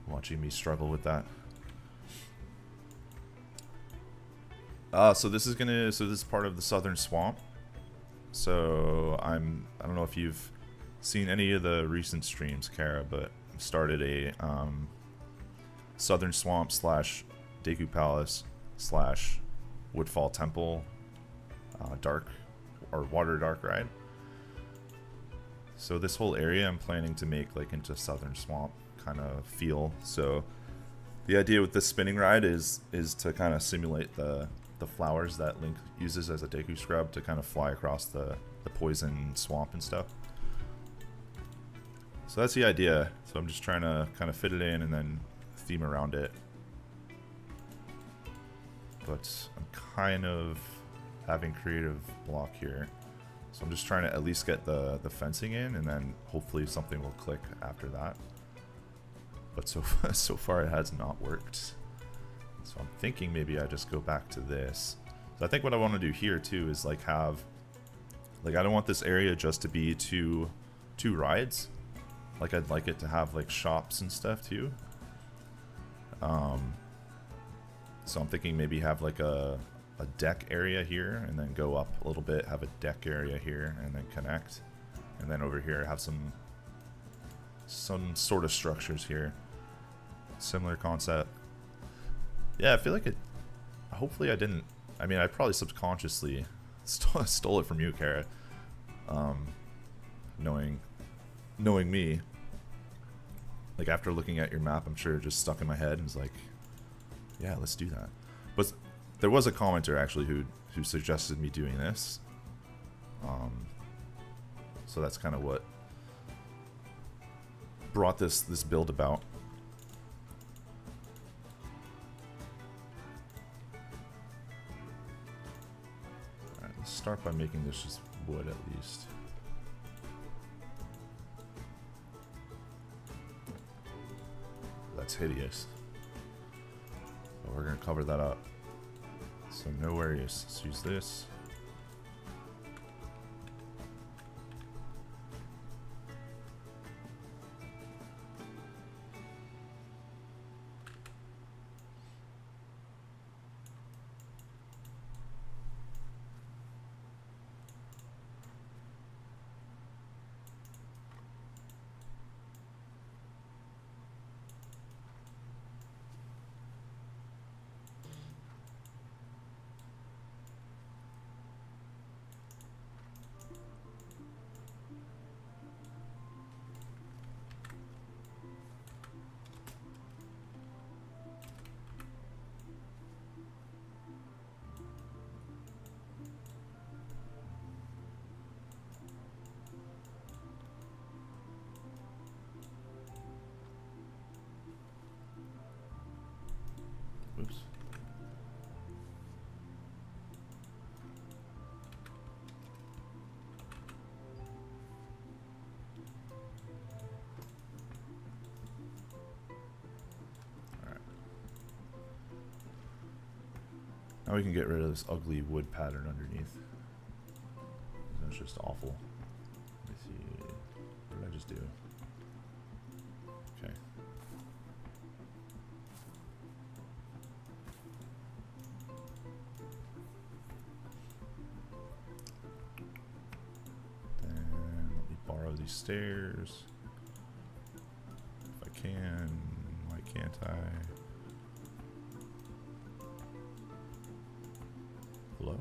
Watching me struggle with that. So this is part of the southern swamp. So I don't know if you've seen any of the recent streams, Kara, but I've started a southern swamp slash Deku Palace slash Woodfall Temple dark or water dark ride. So this whole area I'm planning to make like into southern swamp kind of feel. So the idea with this spinning ride is to kind of simulate the flowers that Link uses as a Deku scrub to kind of fly across the poison swamp and stuff. So that's the idea. So I'm just trying to kind of fit it in and then theme around it. But I'm kind of having creative block here. So I'm just trying to at least get the fencing in, and then hopefully something will click after that. But so far it has not worked. So I'm thinking maybe I just go back to this. So I think what I want to do here too is like have, like I don't want this area just to be two rides. Like I'd like it to have like shops and stuff too. So I'm thinking maybe have like a deck area here and then go up a little bit, have a deck area here and then connect. And then over here have some sort of structures here. Similar concept. Yeah, I feel like it, hopefully I didn't, I mean I probably subconsciously stole it from you, Kara. Knowing me, like after looking at your map, I'm sure it just stuck in my head and was like, yeah, let's do that. But there was a commenter actually who suggested me doing this. So that's kind of what brought this build about. Alright, let's start by making this just wood at least. That's hideous. But we're gonna cover that up. So no worries. Let's use this. Oops. Alright. Now we can get rid of this ugly wood pattern underneath. That's just awful. Let me see. What did I just do? Okay. Borrow these stairs if I can. Why can't I? Hello?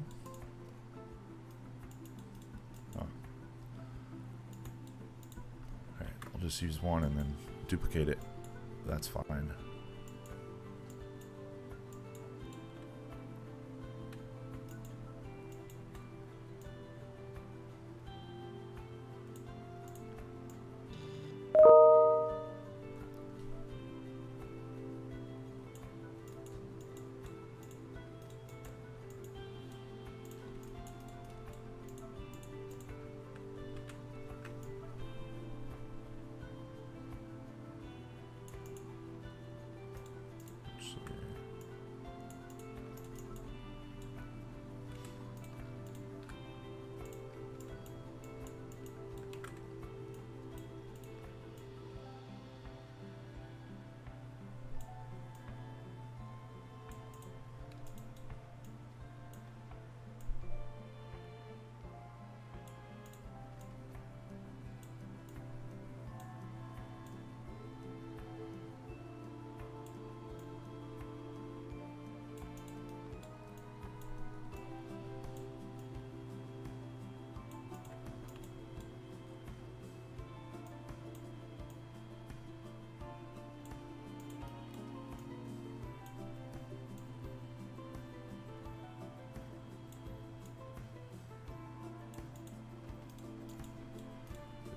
Oh. Alright, I'll just use one and then duplicate it. That's fine.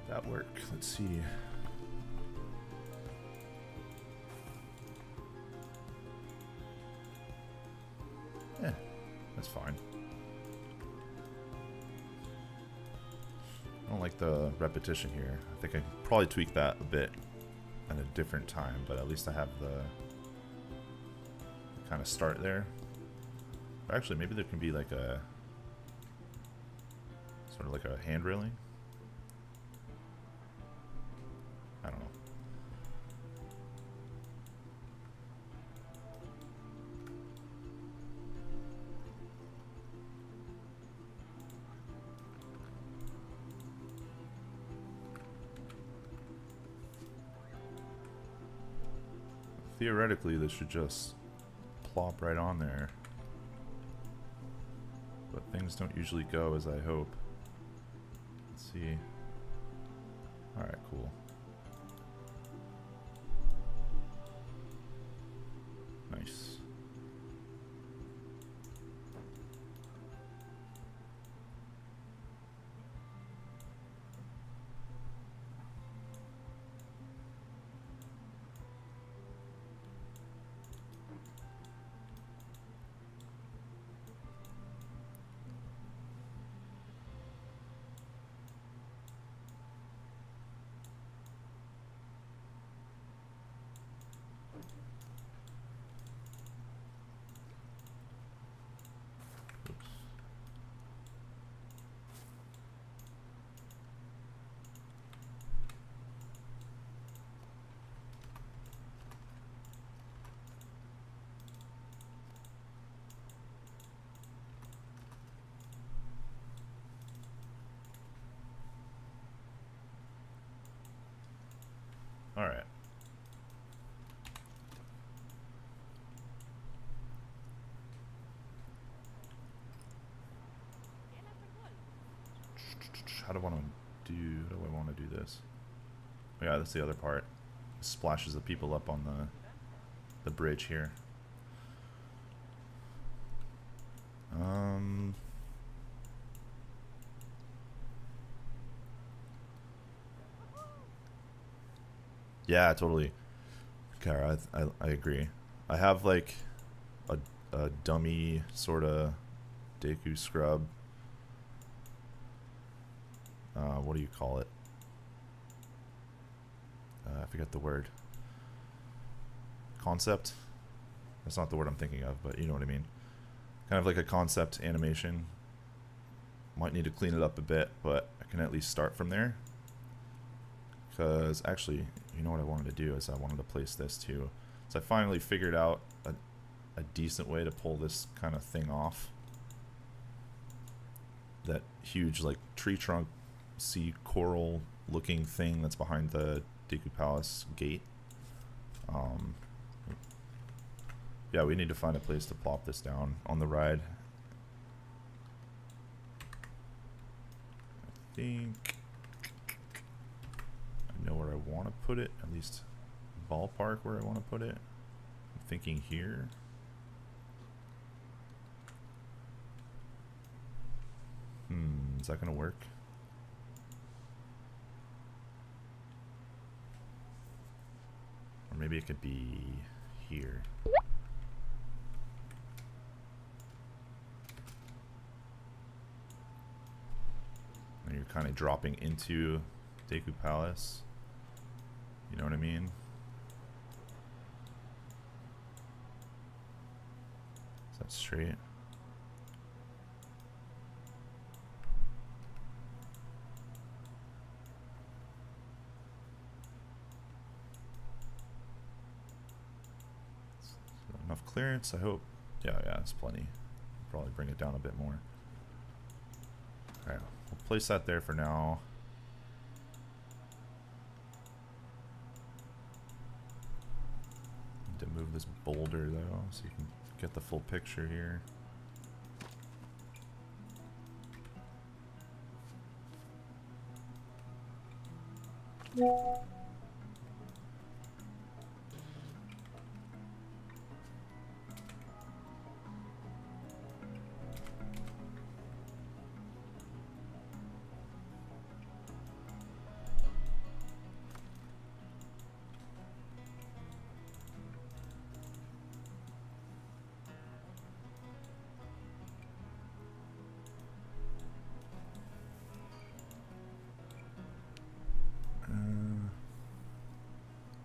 That work. Let's see. Yeah, that's fine. I don't like the repetition here. I think I can probably tweak that a bit at a different time, but at least I have the kind of start there. Or actually, maybe there can be like a sort of like a hand railing. I don't know. Theoretically, this should just plop right on there. But things don't usually go as I hope. Let's see. Alright, cool. Nice. how do I want to do this? Oh, yeah, that's the other part. It splashes the people up on the bridge here. Yeah, totally. Kara, I agree. I have like a dummy sort of Deku scrub. What do you call it? I forget the word. Concept? That's not the word I'm thinking of, but you know what I mean. Kind of like a concept animation. Might need to clean it up a bit, but I can at least start from there. Because actually, you know what I wanted to do is I wanted to place this too. So I finally figured out a decent way to pull this kind of thing off. That huge like tree trunk, sea coral looking thing that's behind the Deku Palace gate. Yeah, we need to find a place to plop this down on the ride. I think I know where I want to put it, at least ballpark where I want to put it. I'm thinking here. Is that gonna work? Or maybe it could be here. And you're kind of dropping into Deku Palace. You know what I mean? Is that straight? Enough clearance, I hope. Yeah, it's plenty. Probably bring it down a bit more. Alright, we'll place that there for now. Need to move this boulder though, so you can get the full picture here.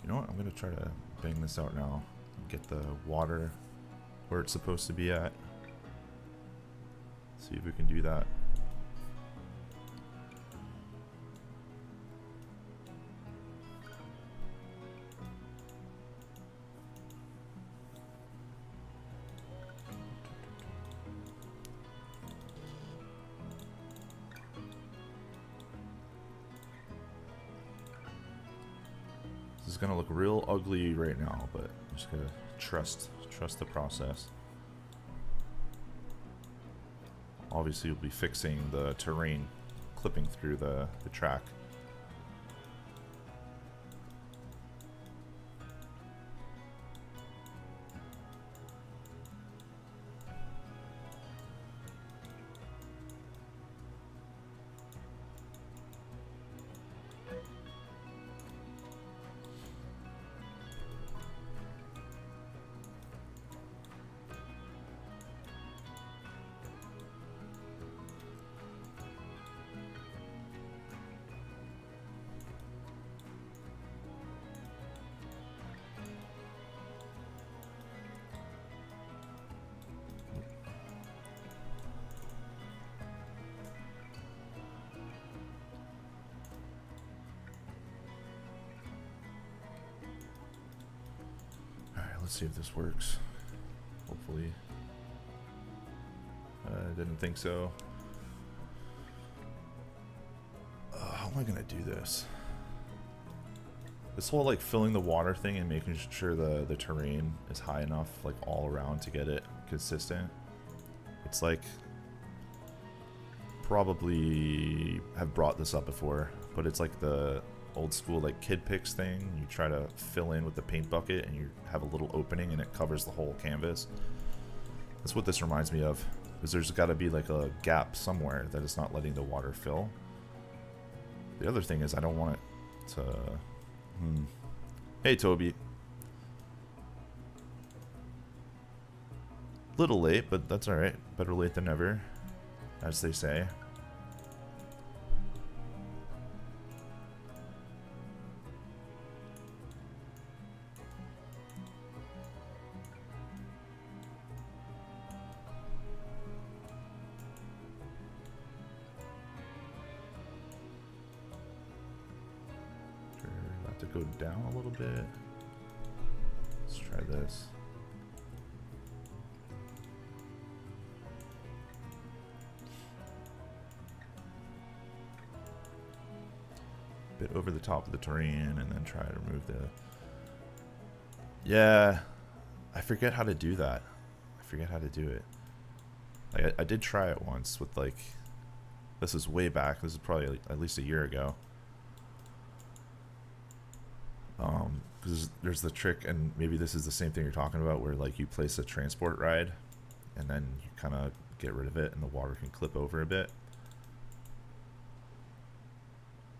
You know what? I'm going to try to bang this out now and get the water where it's supposed to be at. See if we can do that. This is gonna look real ugly right now, but I'm just gonna trust the process. Obviously, you'll be fixing the terrain, clipping through the track. Let's see if this works. Hopefully. I didn't think so. How am I gonna do this? This whole like filling the water thing and making sure the terrain is high enough like all around to get it consistent. It's like probably have brought this up before, but it's like the old school like kid picks thing. You try to fill in with the paint bucket and you have a little opening and it covers the whole canvas. That's what this reminds me of, because there's got to be like a gap somewhere that is not letting the water fill. The other thing is I don't want it to... Hey Toby. Little late, but that's alright. Better late than never, as they say. Go down a little bit. Let's try this. Bit over the top of the terrain and then try to remove the... Yeah, I forget how to do that. I forget how to do it. Like I did try it once with like... This is way back. This is probably at least a year ago. Because there's the trick, and maybe this is the same thing you're talking about, where like you place a transport ride and then you kind of get rid of it and the water can clip over a bit.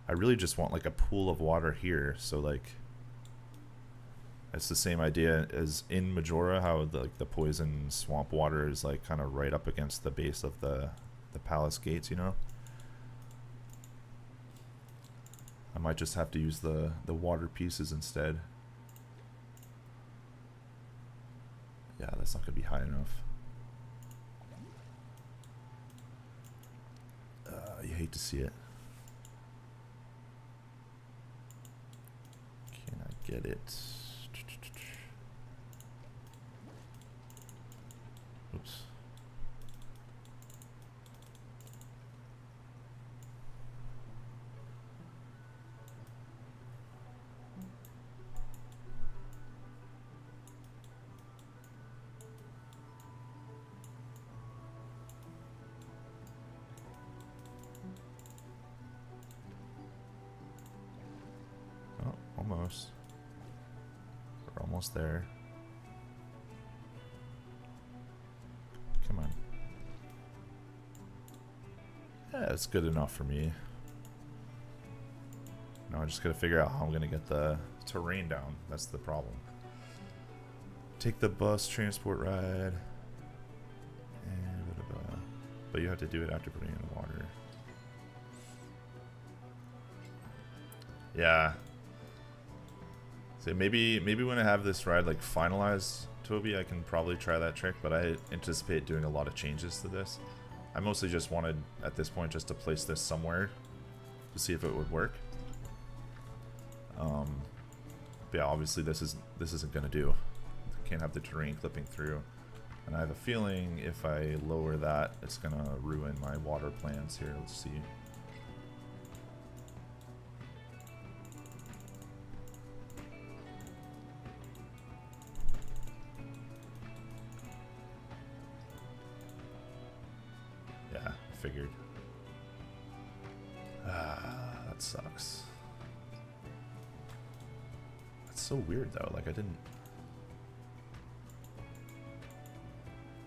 I really just want like a pool of water here, so like it's the same idea as in Majora, how the poison swamp water is like kind of right up against the base of the palace gates, you know. I might just have to use the water pieces instead. Yeah, that's not going to be high enough. You hate to see it. Can I get it? Oops. Almost. We're almost there. Come on. Yeah, it's good enough for me. Now I just gotta figure out how I'm gonna get the terrain down. That's the problem. Take the bus transport ride. And but you have to do it after putting in the water. Yeah. So maybe when I have this ride like finalized, Toby, I can probably try that trick, but I anticipate doing a lot of changes to this. I mostly just wanted at this point just to place this somewhere to see if it would work. But yeah, obviously this isn't gonna do. Can't have the terrain clipping through, and I have a feeling if I lower that, it's gonna ruin my water plans here. Let's see. Figured. That sucks. That's so weird though, like I didn't...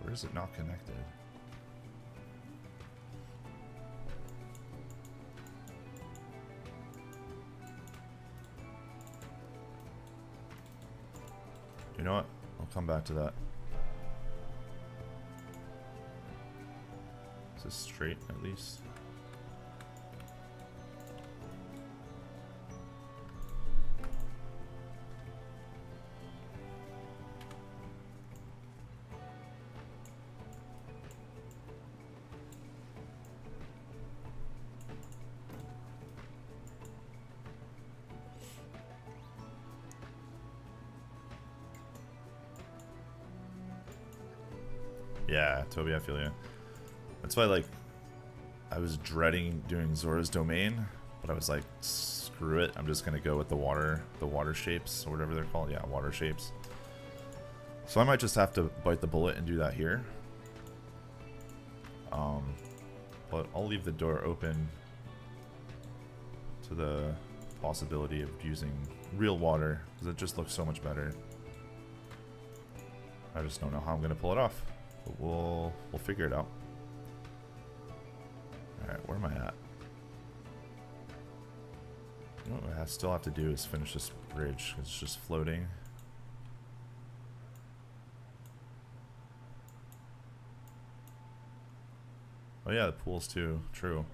Where is it not connected? You know what? I'll come back to that. Is this straight at least? Yeah, Toby, I feel you. That's why, like, I was dreading doing Zora's Domain, but I was like, screw it. I'm just gonna go with the water shapes, or whatever they're called. Yeah, water shapes. So I might just have to bite the bullet and do that here. But I'll leave the door open to the possibility of using real water, because it just looks so much better. I just don't know how I'm going to pull it off, but we'll figure it out. Alright, where am I at? You know what I still have to do is finish this bridge, 'cause it's just floating. Oh yeah, the pools too, true.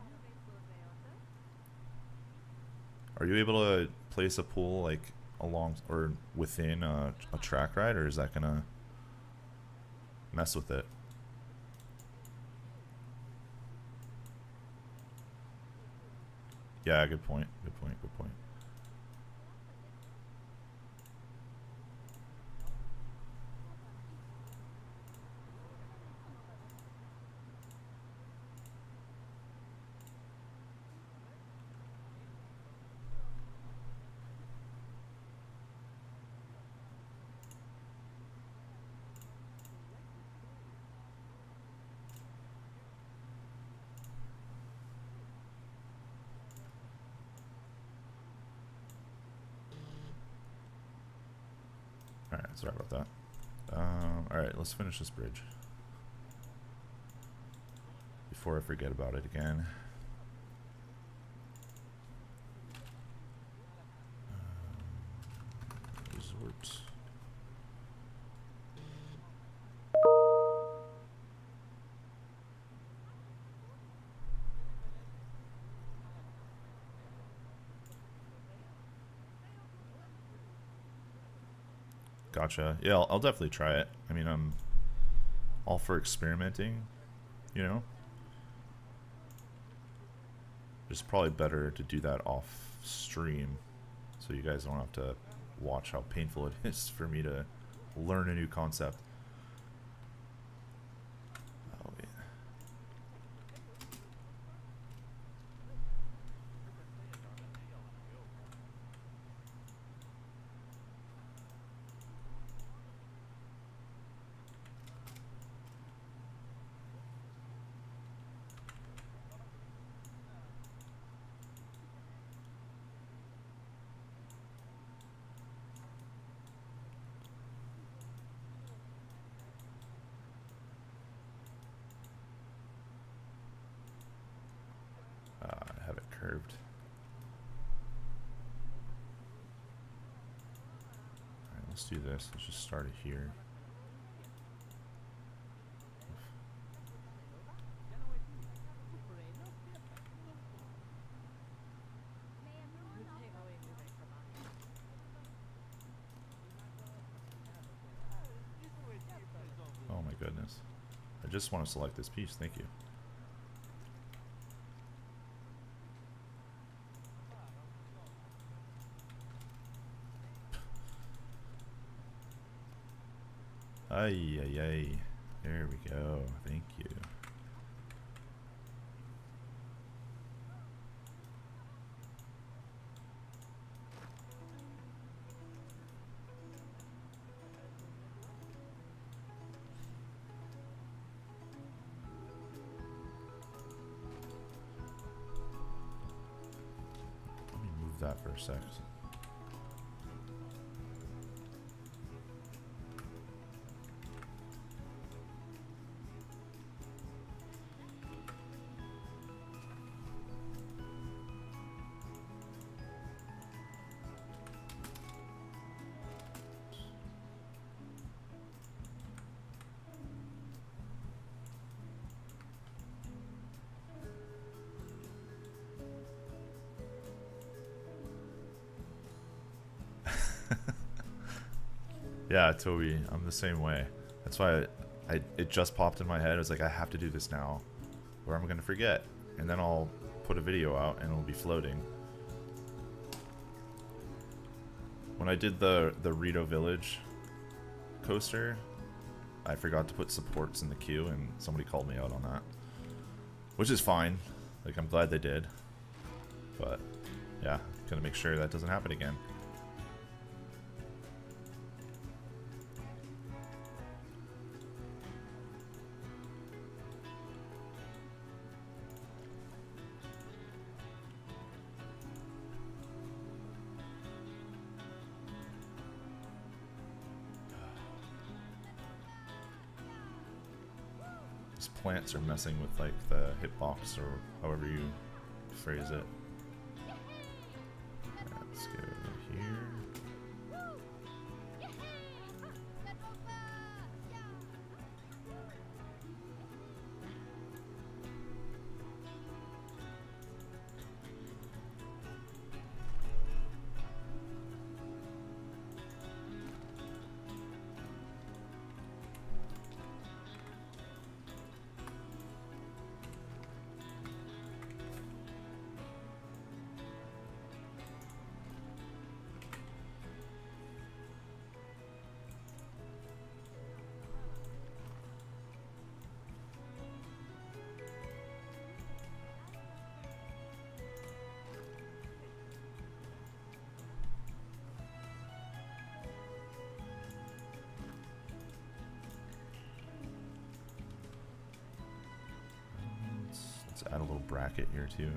Are you able to place a pool like along or within a track ride, or is that gonna mess with it? Yeah, good point. Good point. Good point. Alright, sorry about that. Alright, let's finish this bridge before I forget about it again. Resort. Gotcha. Yeah, I'll definitely try it. I mean, I'm all for experimenting, you know? It's probably better to do that off stream so you guys don't have to watch how painful it is for me to learn a new concept. Oh, wait. I have it curved. Alright, let's do this. Let's just start it here. Oh my goodness. I just want to select this piece. Thank you. Ay, ay, ay. There we go. Thank you. Let me move that for a sec. Yeah, Toby, I'm the same way. That's why it just popped in my head. I was like, I have to do this now, or I'm gonna forget. And then I'll put a video out and it'll be floating. When I did the Rito Village coaster, I forgot to put supports in the queue, and somebody called me out on that. Which is fine. Like, I'm glad they did. But, yeah, gonna make sure that doesn't happen again. These plants are messing with like the hitbox or however you phrase it. Alright, let's go here. Let's add a little bracket here too,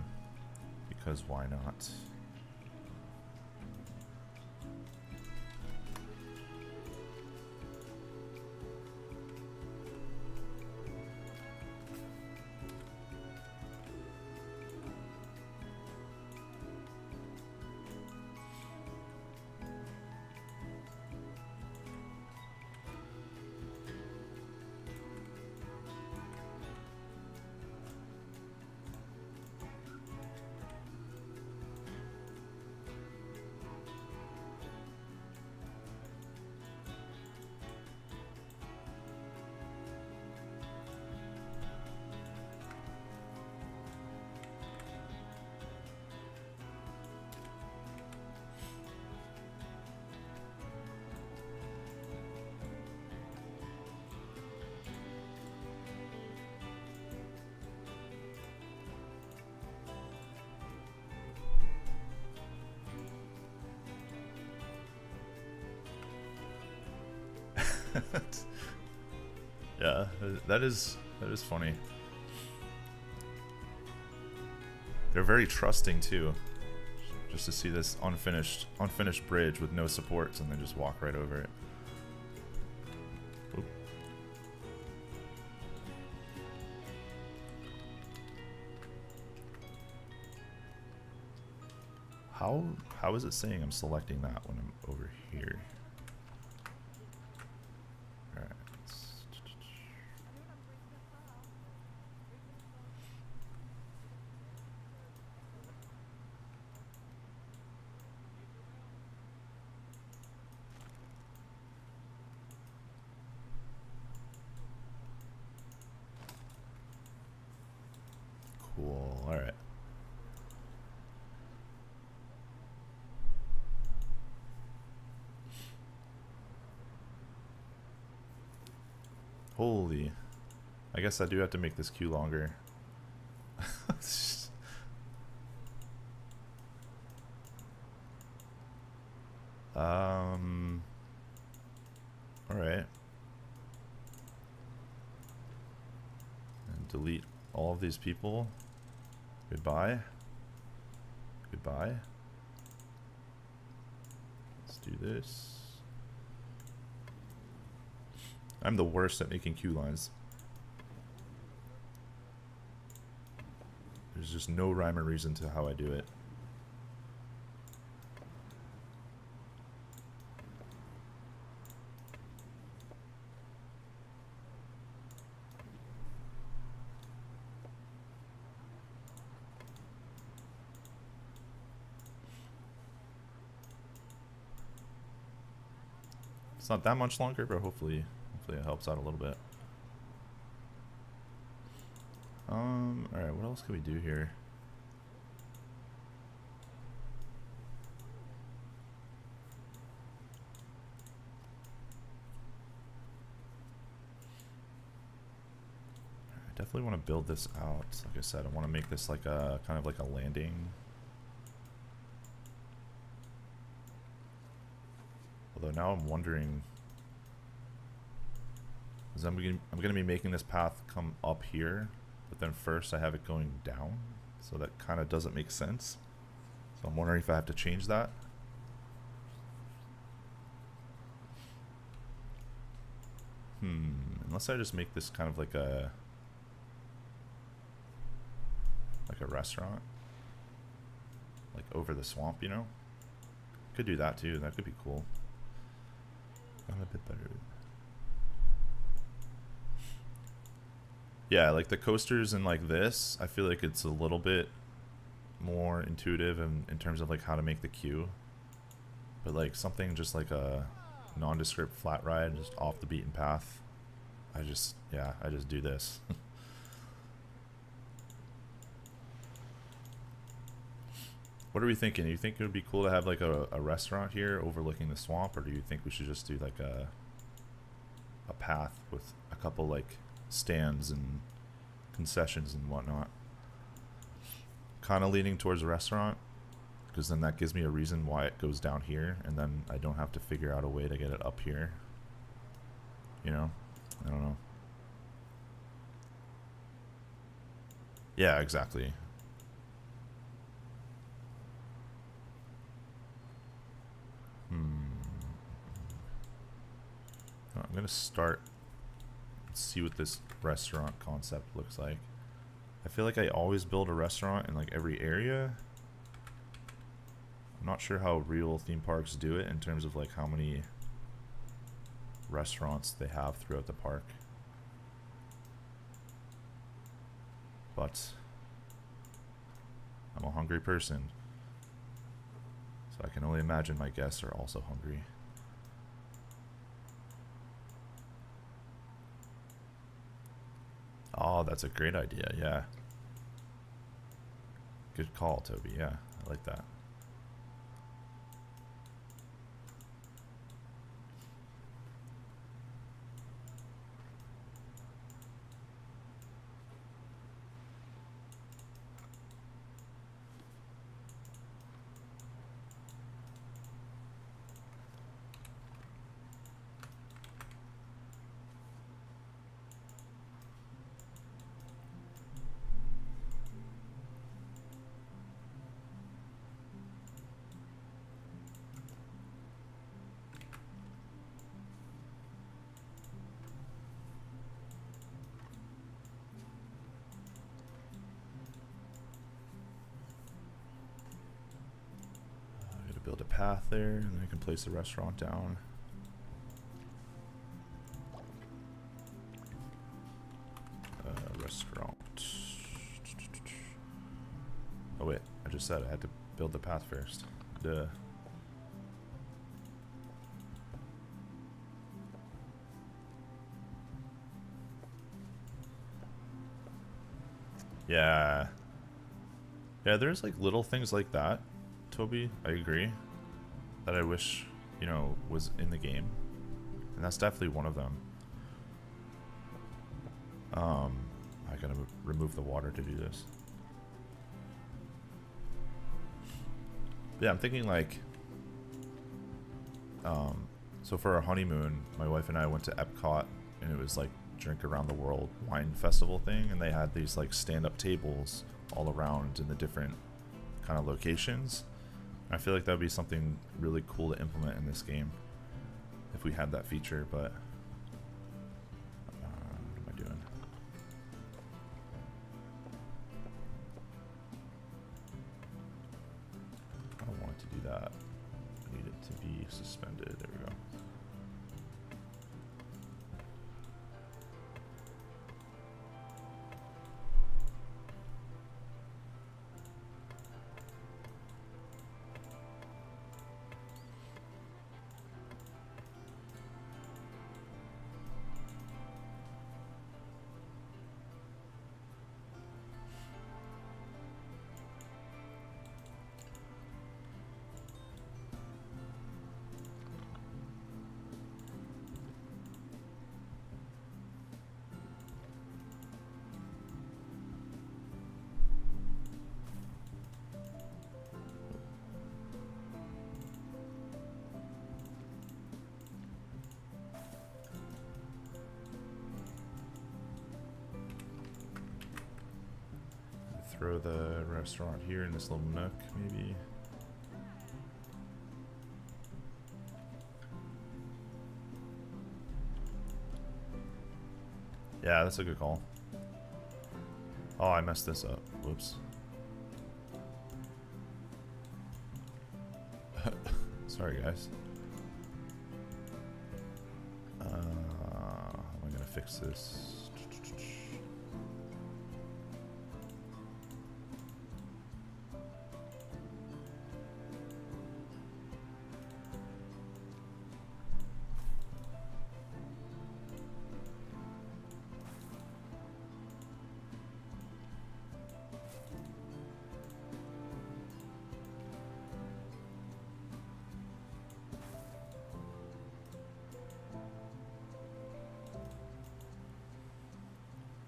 because why not? Yeah, that is funny. They're very trusting too. Just to see this unfinished bridge with no supports and then just walk right over it. Oop. How is it saying I'm selecting that when I'm over here? Alright. Cool. Alright. Holy. I guess I do have to make this queue longer. Alright. And delete all of these people. Goodbye. Goodbye. Let's do this. I'm the worst at making queue lines. There's just no rhyme or reason to how I do it. It's not that much longer, but hopefully it helps out a little bit. Alright, what else can we do here? I definitely want to build this out. Like I said, I want to make this like a kind of like a landing. Although now I'm wondering, because I'm gonna be making this path come up here, but then first I have it going down, so that kind of doesn't make sense. So I'm wondering if I have to change that. Unless I just make this kind of like a like a restaurant, like over the swamp, you know? Could do that too. That could be cool. I'm a bit better. Yeah, like the coasters and like this, I feel like it's a little bit more intuitive in terms of like how to make the queue. But like something just like a nondescript flat ride, just off the beaten path. I just do this. What are we thinking? You think it would be cool to have like a restaurant here overlooking the swamp, or do you think we should just do like a path with a couple like stands and concessions and whatnot? Kind of leaning towards a restaurant, because then that gives me a reason why it goes down here, and then I don't have to figure out a way to get it up here. You know? I don't know. Yeah, exactly. I'm gonna start and see what this restaurant concept looks like. I feel like I always build a restaurant in like every area. I'm not sure how real theme parks do it in terms of like how many restaurants they have throughout the park. But I'm a hungry person, so I can only imagine my guests are also hungry. Oh, that's a great idea, yeah. Good call, Toby, yeah. I like that. Build a path there, and then I can place the restaurant down. Restaurant. Oh wait, I just said I had to build the path first. Duh. Yeah. Yeah, there's like little things like that, Toby, I agree, that I wish, you know, was in the game. And that's definitely one of them. I gotta remove the water to do this. Yeah, I'm thinking like, so for our honeymoon, my wife and I went to Epcot, and it was like drink around the world wine festival thing, and they had these like stand-up tables all around in the different kind of locations. I feel like that would be something really cool to implement in this game if we had that feature, but what am I doing? I don't want it to do that. I need it to be suspended. There we go. Throw the restaurant here in this little nook, maybe. Yeah, that's a good call. Oh, I messed this up. Whoops. Sorry, guys. How am I gonna fix this?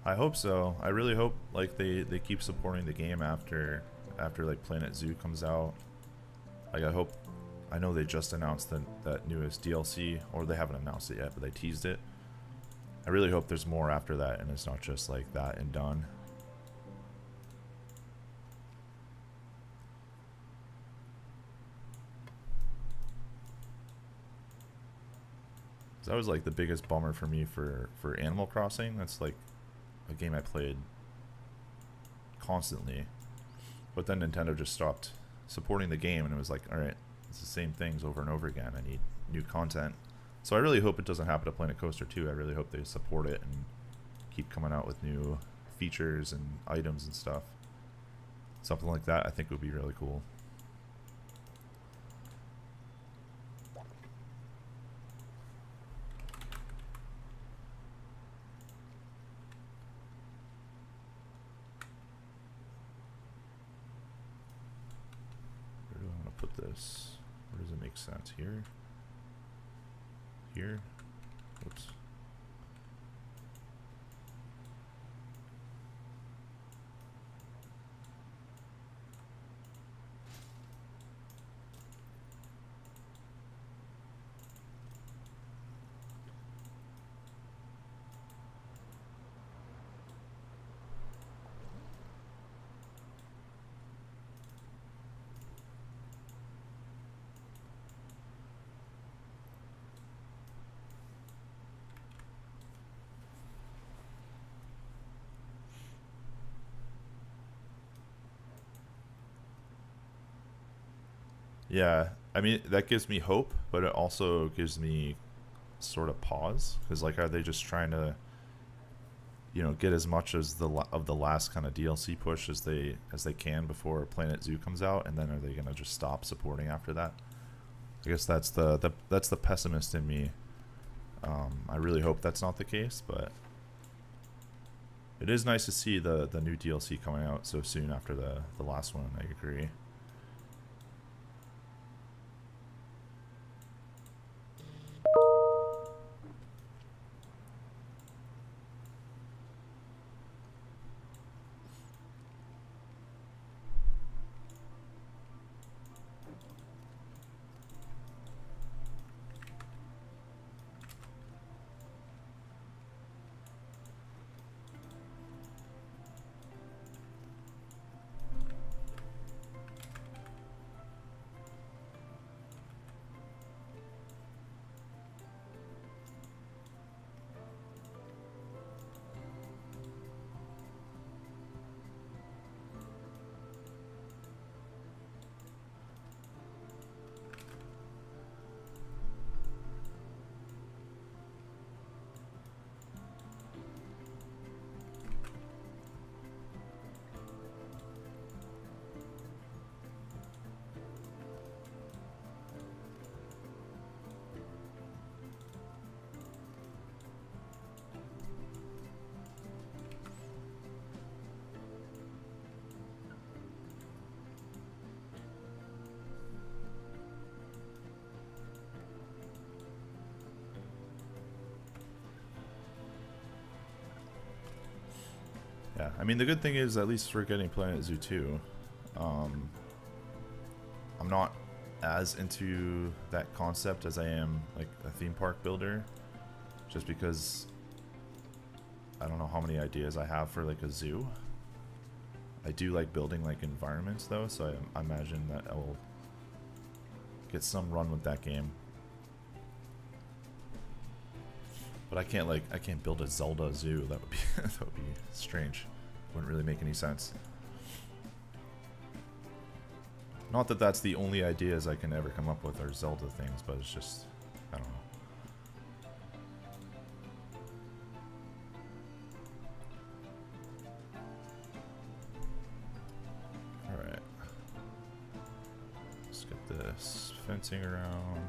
I hope so. I really hope like they keep supporting the game after like Planet Zoo comes out. Like I know they just announced that newest DLC, or they haven't announced it yet, but they teased it. I really hope there's more after that and it's not just like that and done. That was like the biggest bummer for me for Animal Crossing. That's like a game I played constantly, but then Nintendo just stopped supporting the game, and it was like, all right, it's the same things over and over again. I need new content. So I really hope it doesn't happen to Planet Coaster 2. I really hope they support it and keep coming out with new features and items and stuff. Something like that I think would be really cool. This, where does it make sense? Here? Here? Oops. Yeah, I mean, that gives me hope, but it also gives me sort of pause, because like, are they just trying to, you know, get as much as of the last kind of DLC push as they can before Planet Zoo comes out, and then are they gonna just stop supporting after that? I guess that's the pessimist in me. I really hope that's not the case, but it is nice to see the new DLC coming out so soon after the last one. I agree. Yeah, I mean, the good thing is, at least we're getting Planet Zoo 2. I'm not as into that concept as I am like a theme park builder, just because I don't know how many ideas I have for like a zoo. I do like building like environments though, so I imagine that I will get some run with that game. But I can't build a Zelda zoo. That would be that would be strange. Wouldn't really make any sense. Not that that's the only ideas I can ever come up with are Zelda things, but it's just, I don't know. Alright. Let's get this fencing around.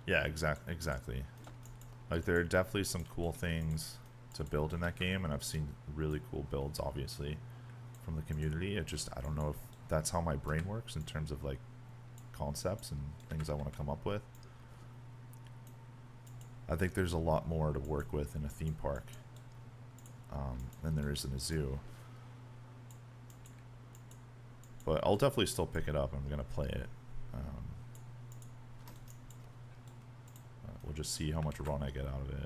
Yeah, exactly. Like, there are definitely some cool things to build in that game, and I've seen really cool builds, obviously, from the community. It just, I don't know if that's how my brain works in terms of, like, concepts and things I want to come up with. I think there's a lot more to work with in a theme park than there is in a zoo. But I'll definitely still pick it up. I'm going to play it. We'll just see how much run I get out of it. I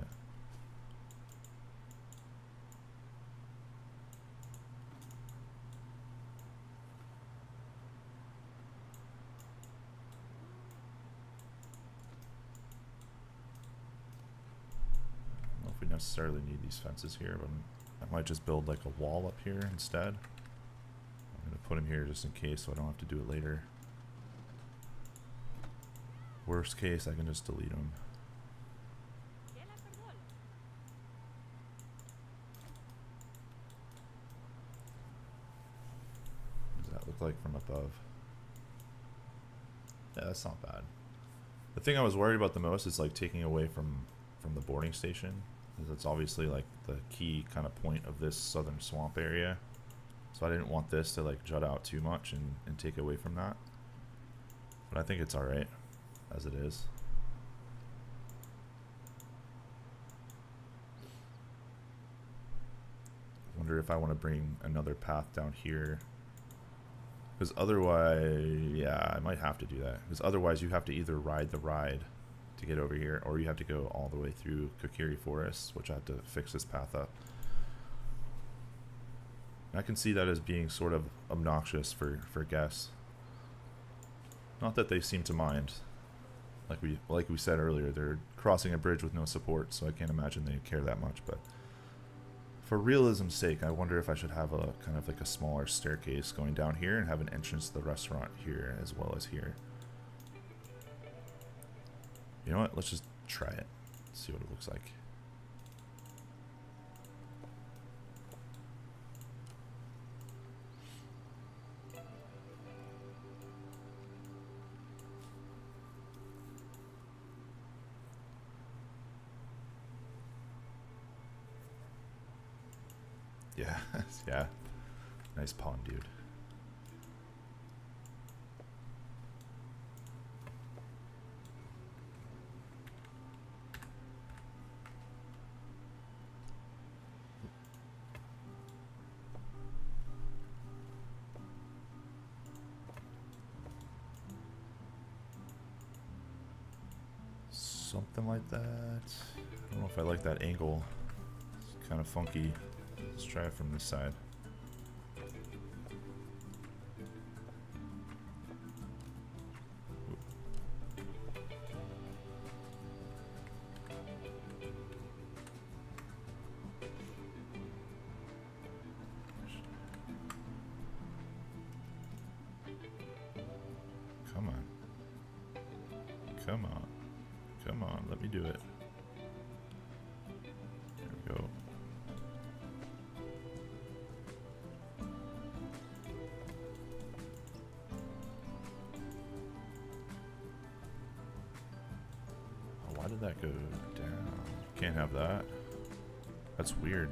don't know if we necessarily need these fences here, but I might just build like a wall up here instead. I'm going to put them here just in case so I don't have to do it later. Worst case, I can just delete them. Look like from above. Yeah, that's not bad. The thing I was worried about the most is like taking away from the boarding station, because it's obviously like the key kind of point of this southern swamp area. So I didn't want this to like jut out too much and take away from that. But I think it's alright as it is. Wonder if I want to bring another path down here. Because otherwise, yeah, I might have to do that. Because otherwise you have to either ride the ride to get over here, or you have to go all the way through Kokiri Forest, which I have to fix this path up. I can see that as being sort of obnoxious for guests. Not that they seem to mind. Like we said earlier, they're crossing a bridge with no support, so I can't imagine they care that much, but for realism's sake, I wonder if I should have a kind of like a smaller staircase going down here and have an entrance to the restaurant here as well as here. You know what? Let's just try it. See what it looks like. Yeah, yeah. Nice pond, dude. Something like that. I don't know if I like that angle. It's kind of funky. Let's try it from this side. Come on. Come on. Come on, let me do it. There we go. Oh, why did that go down? Can't have that. That's weird.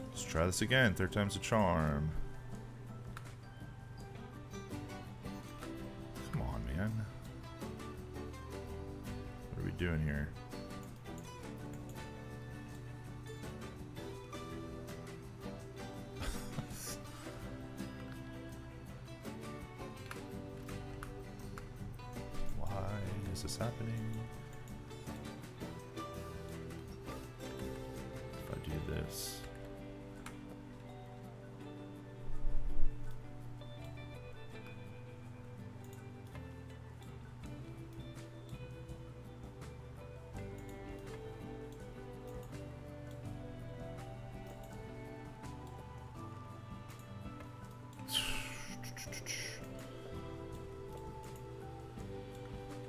Let's try this again. Third time's a charm. Come on, man. What are we doing here? Why is this happening? If I do this.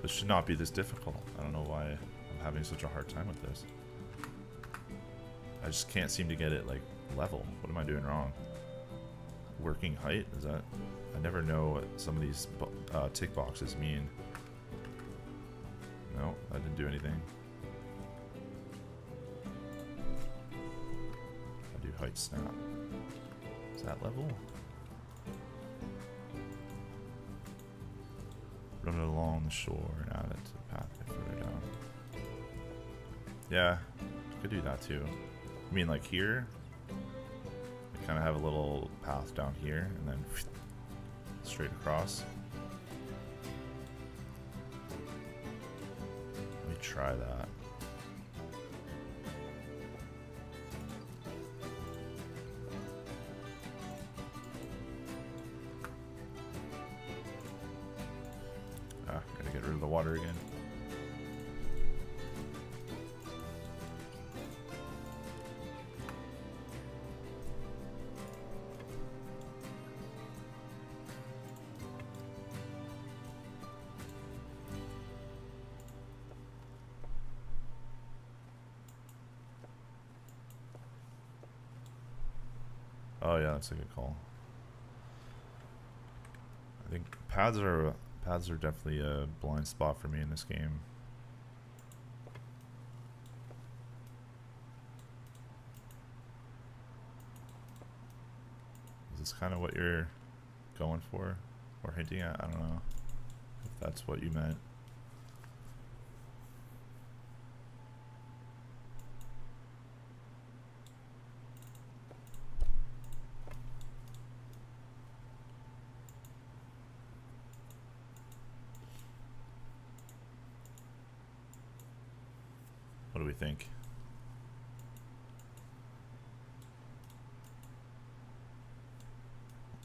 This should not be this difficult. I don't know why I'm having such a hard time with this. I just can't seem to get it like level. What am I doing wrong? Working height? Is that? I never know what some of these tick boxes mean. No, I didn't do anything. I do height snap. Is that level? Run it along the shore and add it to the pathway further down. Yeah, could do that too. I mean, like here, I kind of have a little path down here and then straight across. Let me try that. Gotta get rid of the water again. Oh yeah, that's a good call. I think paths are definitely a blind spot for me in this game. Is this kind of what you're going for or hinting at? I don't know if that's what you meant. What do we think?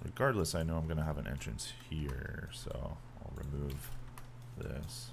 Regardless, I know I'm going to have an entrance here, so I'll remove this.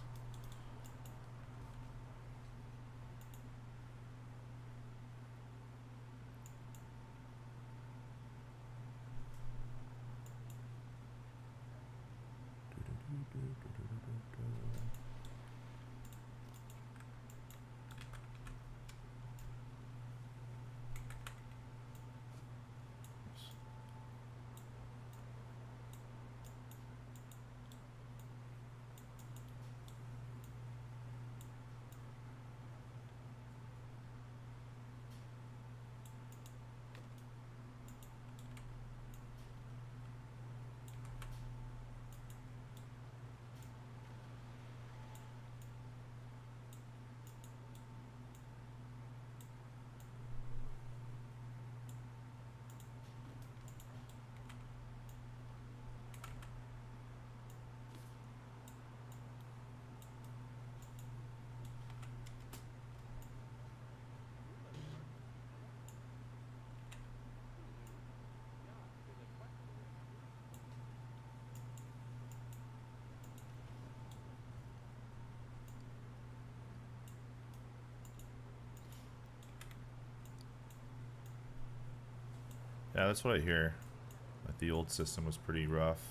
Yeah, that's what I hear. Like the old system was pretty rough.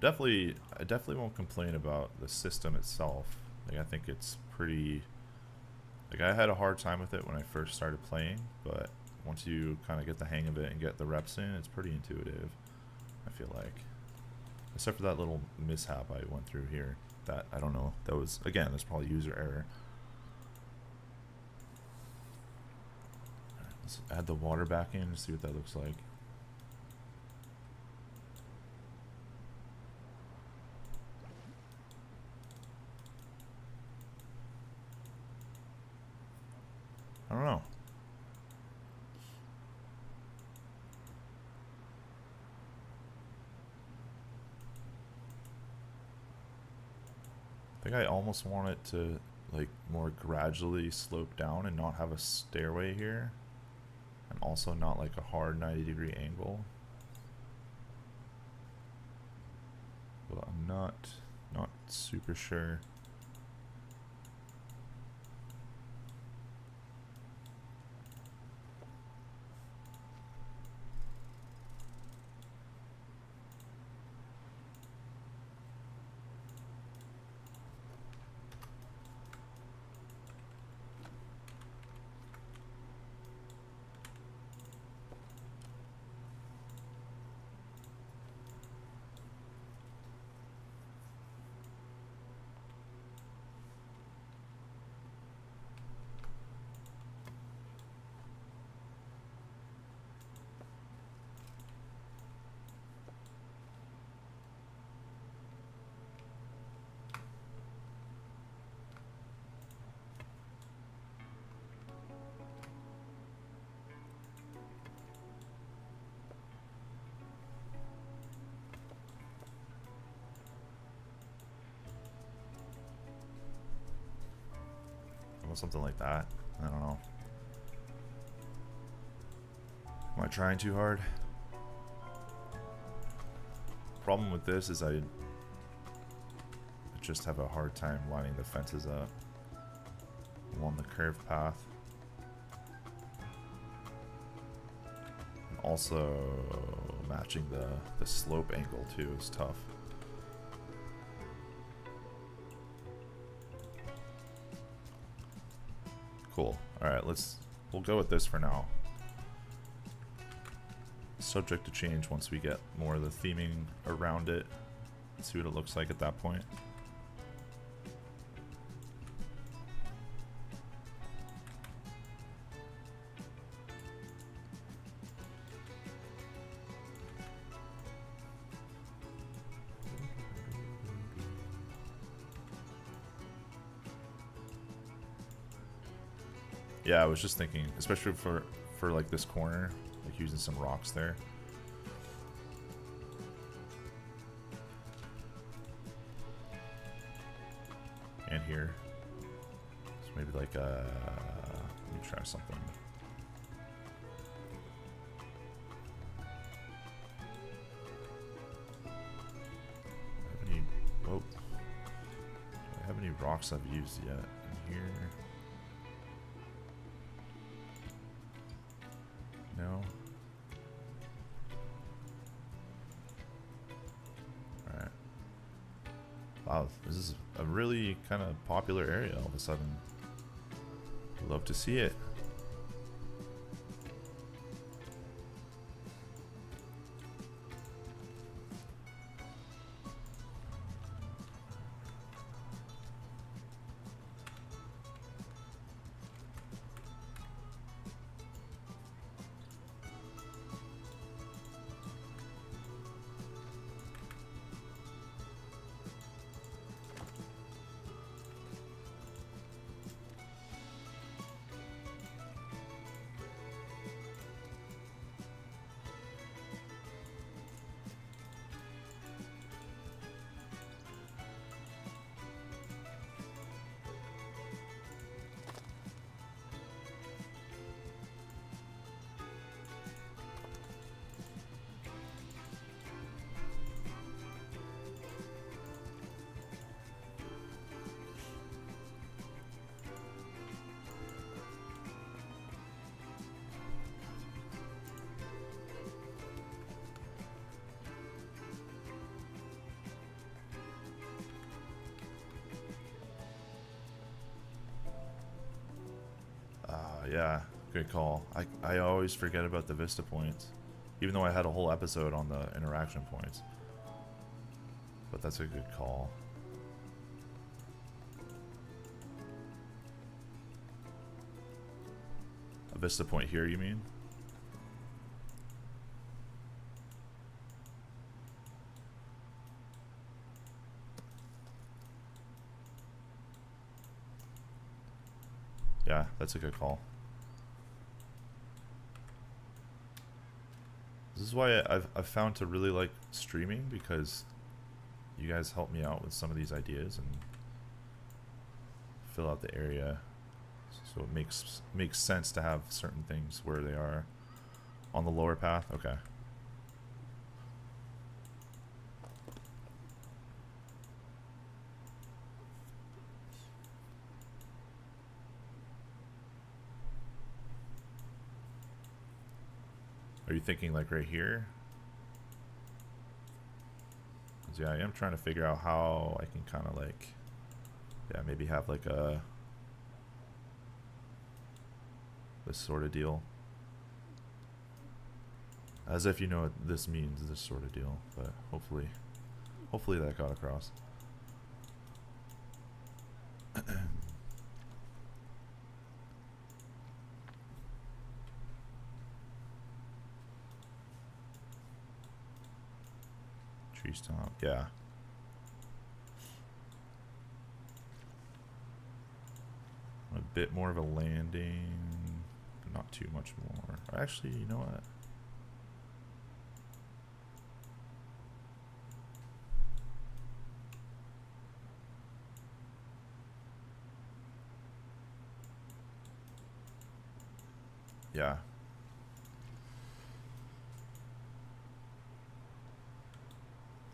I definitely won't complain about the system itself. Like I think it's pretty. Like I had a hard time with it when I first started playing, but once you kind of get the hang of it and get the reps in, it's pretty intuitive. I feel like, except for that little mishap I went through here. That I don't know. That was again. That's probably user error. Let's add the water back in and see what that looks like. I don't know. I think I almost want it to like more gradually slope down and not have a stairway here. And also not like a hard 90-degree angle. But I'm not super sure. Something like that. I don't know. Am I trying too hard? Problem with this is I just have a hard time lining the fences up along the curved path. And also matching the slope angle too is tough. Cool. Alright, we'll go with this for now. Subject to change once we get more of the theming around it. See what it looks like at that point. Yeah, I was just thinking, especially for like this corner, like using some rocks there. And here. So maybe like let me try something. Do I have any rocks I've used yet in here? No. Alright. Wow, this is a really kind of popular area all of a sudden. Love to see it. Yeah, good call. I always forget about the vista points, even though I had a whole episode on the interaction points. But that's a good call. A vista point here, you mean? Yeah, that's a good call. This is why I've found to really like streaming, because you guys help me out with some of these ideas and fill out the area, so it makes sense to have certain things where they are on the lower path. Okay. Are you thinking like right here? 'Cause yeah, I am trying to figure out how I can kind of like, yeah, maybe have like a this sort of deal. As if you know what this means, this sort of deal, but hopefully that got across. Tree stomp, yeah. A bit more of a landing, but not too much more. Actually, you know what? Yeah.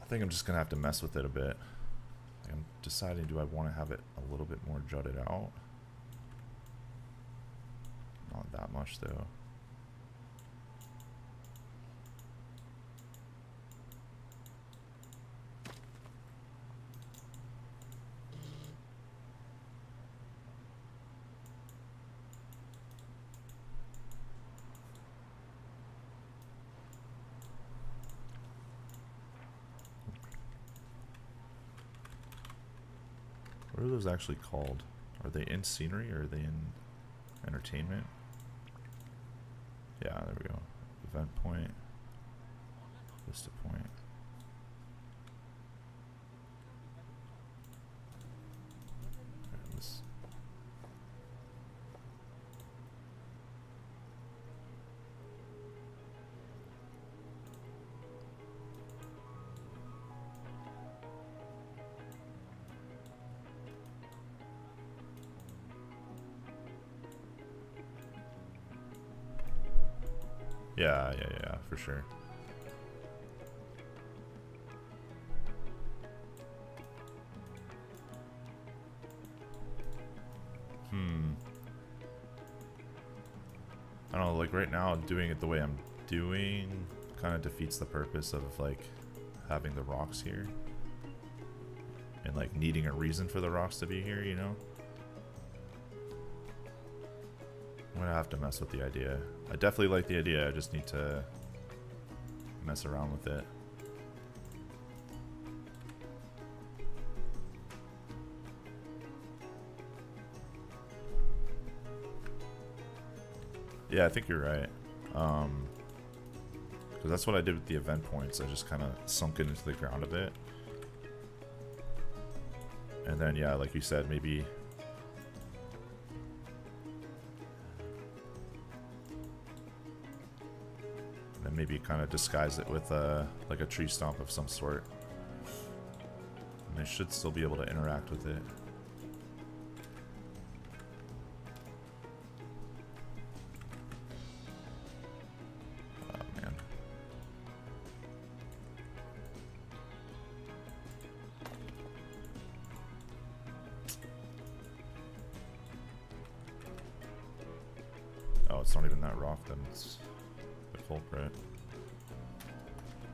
I think I'm just gonna have to mess with it a bit. I'm deciding, do I want to have it a little bit more jutted out? Not that much though. What are those actually called? Are they in scenery or are they in entertainment? Yeah, there we go. Event point. Vista point. This. Yeah, for sure. I don't know, like right now doing it the way I'm doing kind of defeats the purpose of like having the rocks here. And like needing a reason for the rocks to be here, you know? I'm gonna have to mess with the idea. I definitely like the idea, I just need to mess around with it. Yeah, I think you're right. Because that's what I did with the event points. I just kind of sunk it into the ground a bit. And then, yeah, like you said, maybe... And then maybe kind of disguise it with like a tree stomp of some sort. And I should still be able to interact with it. Oh, it's not even that rock, then it's the culprit.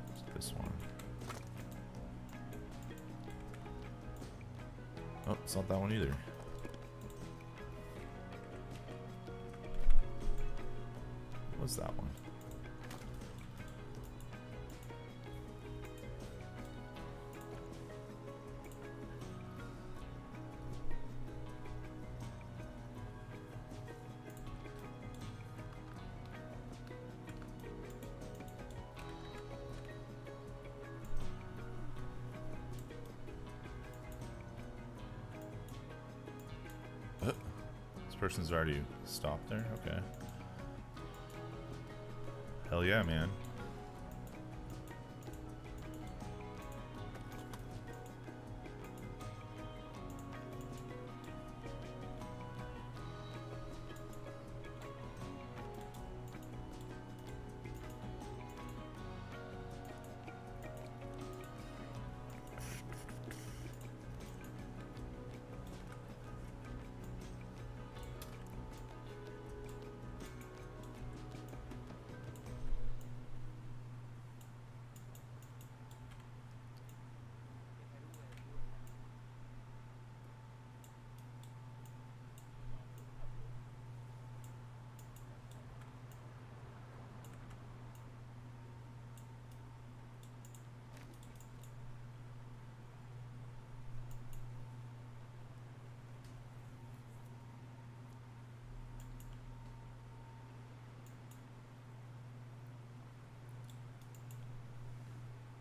It's this one. Oh, it's not that one either. it's that one. This person's already stopped there? Okay. Hell yeah, man.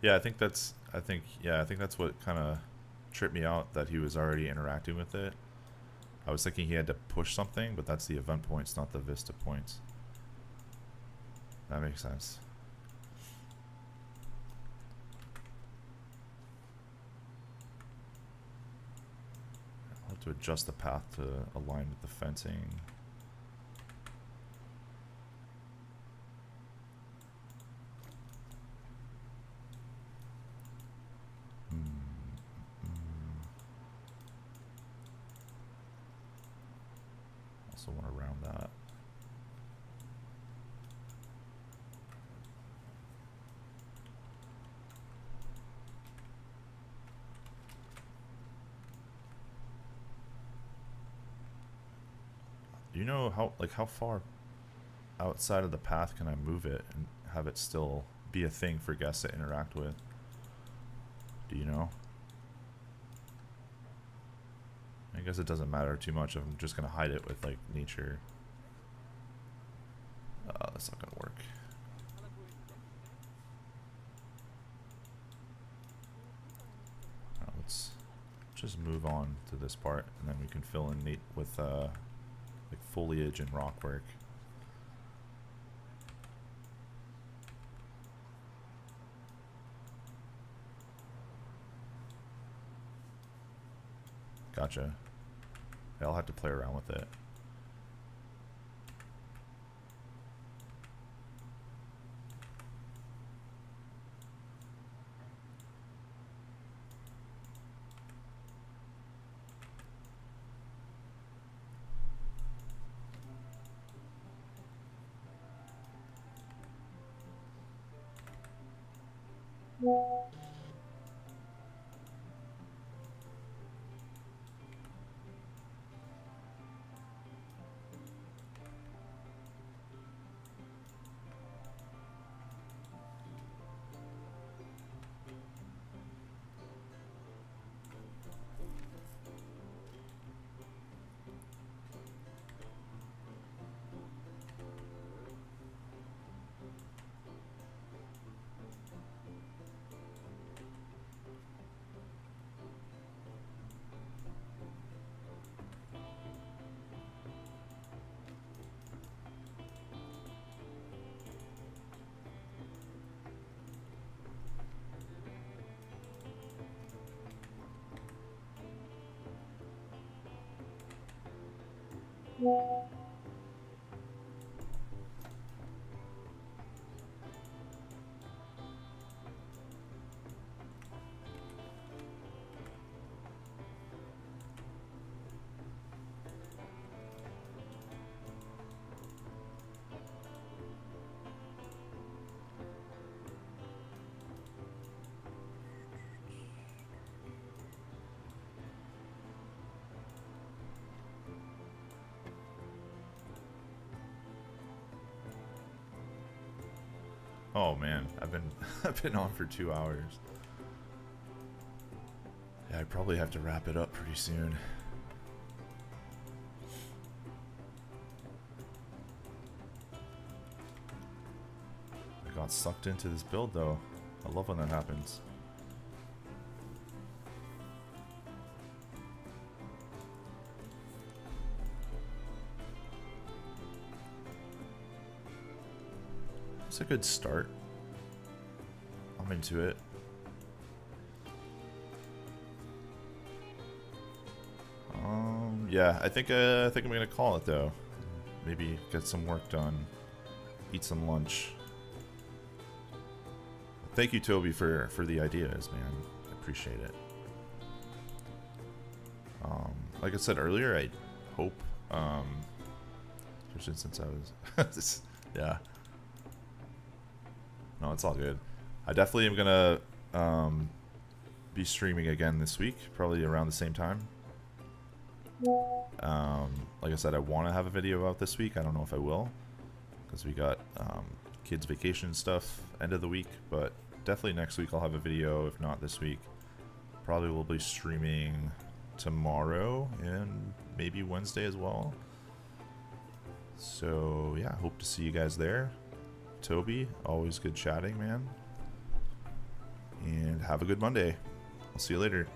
Yeah, I think that's what kind of tripped me out, that he was already interacting with it. I was thinking he had to push something, but that's the event points, not the vista points. That makes sense. I'll have to adjust the path to align with the fencing. Also want to round that. Do you know how far outside of the path can I move it and have it still be a thing for guests to interact with? Do you know? I guess it doesn't matter too much if I'm just gonna hide it with like nature. That's not gonna work. Let's just move on to this part, and then we can fill in neat with like foliage and rock work. Gotcha. Yeah, I'll have to play around with it. Oh man, I've been I've been on for 2 hours. Yeah, I probably have to wrap it up pretty soon. I got sucked into this build though. I love when that happens. It's a good start. I'm into it. Yeah, I think I'm gonna call it though. Maybe get some work done, eat some lunch. Thank you, Toby, for the ideas, man. I appreciate it. Like I said earlier, I hope, especially since I was, yeah. No, it's all good. I definitely am gonna be streaming again this week, probably around the same time. Like I said, I want to have a video out this week. I don't know if I will, because we got kids' vacation stuff end of the week, but definitely next week I'll have a video. If not this week, probably will be streaming tomorrow and maybe Wednesday as well. So yeah, hope to see you guys there. Toby, always good chatting, man. And have a good Monday. I'll see you later.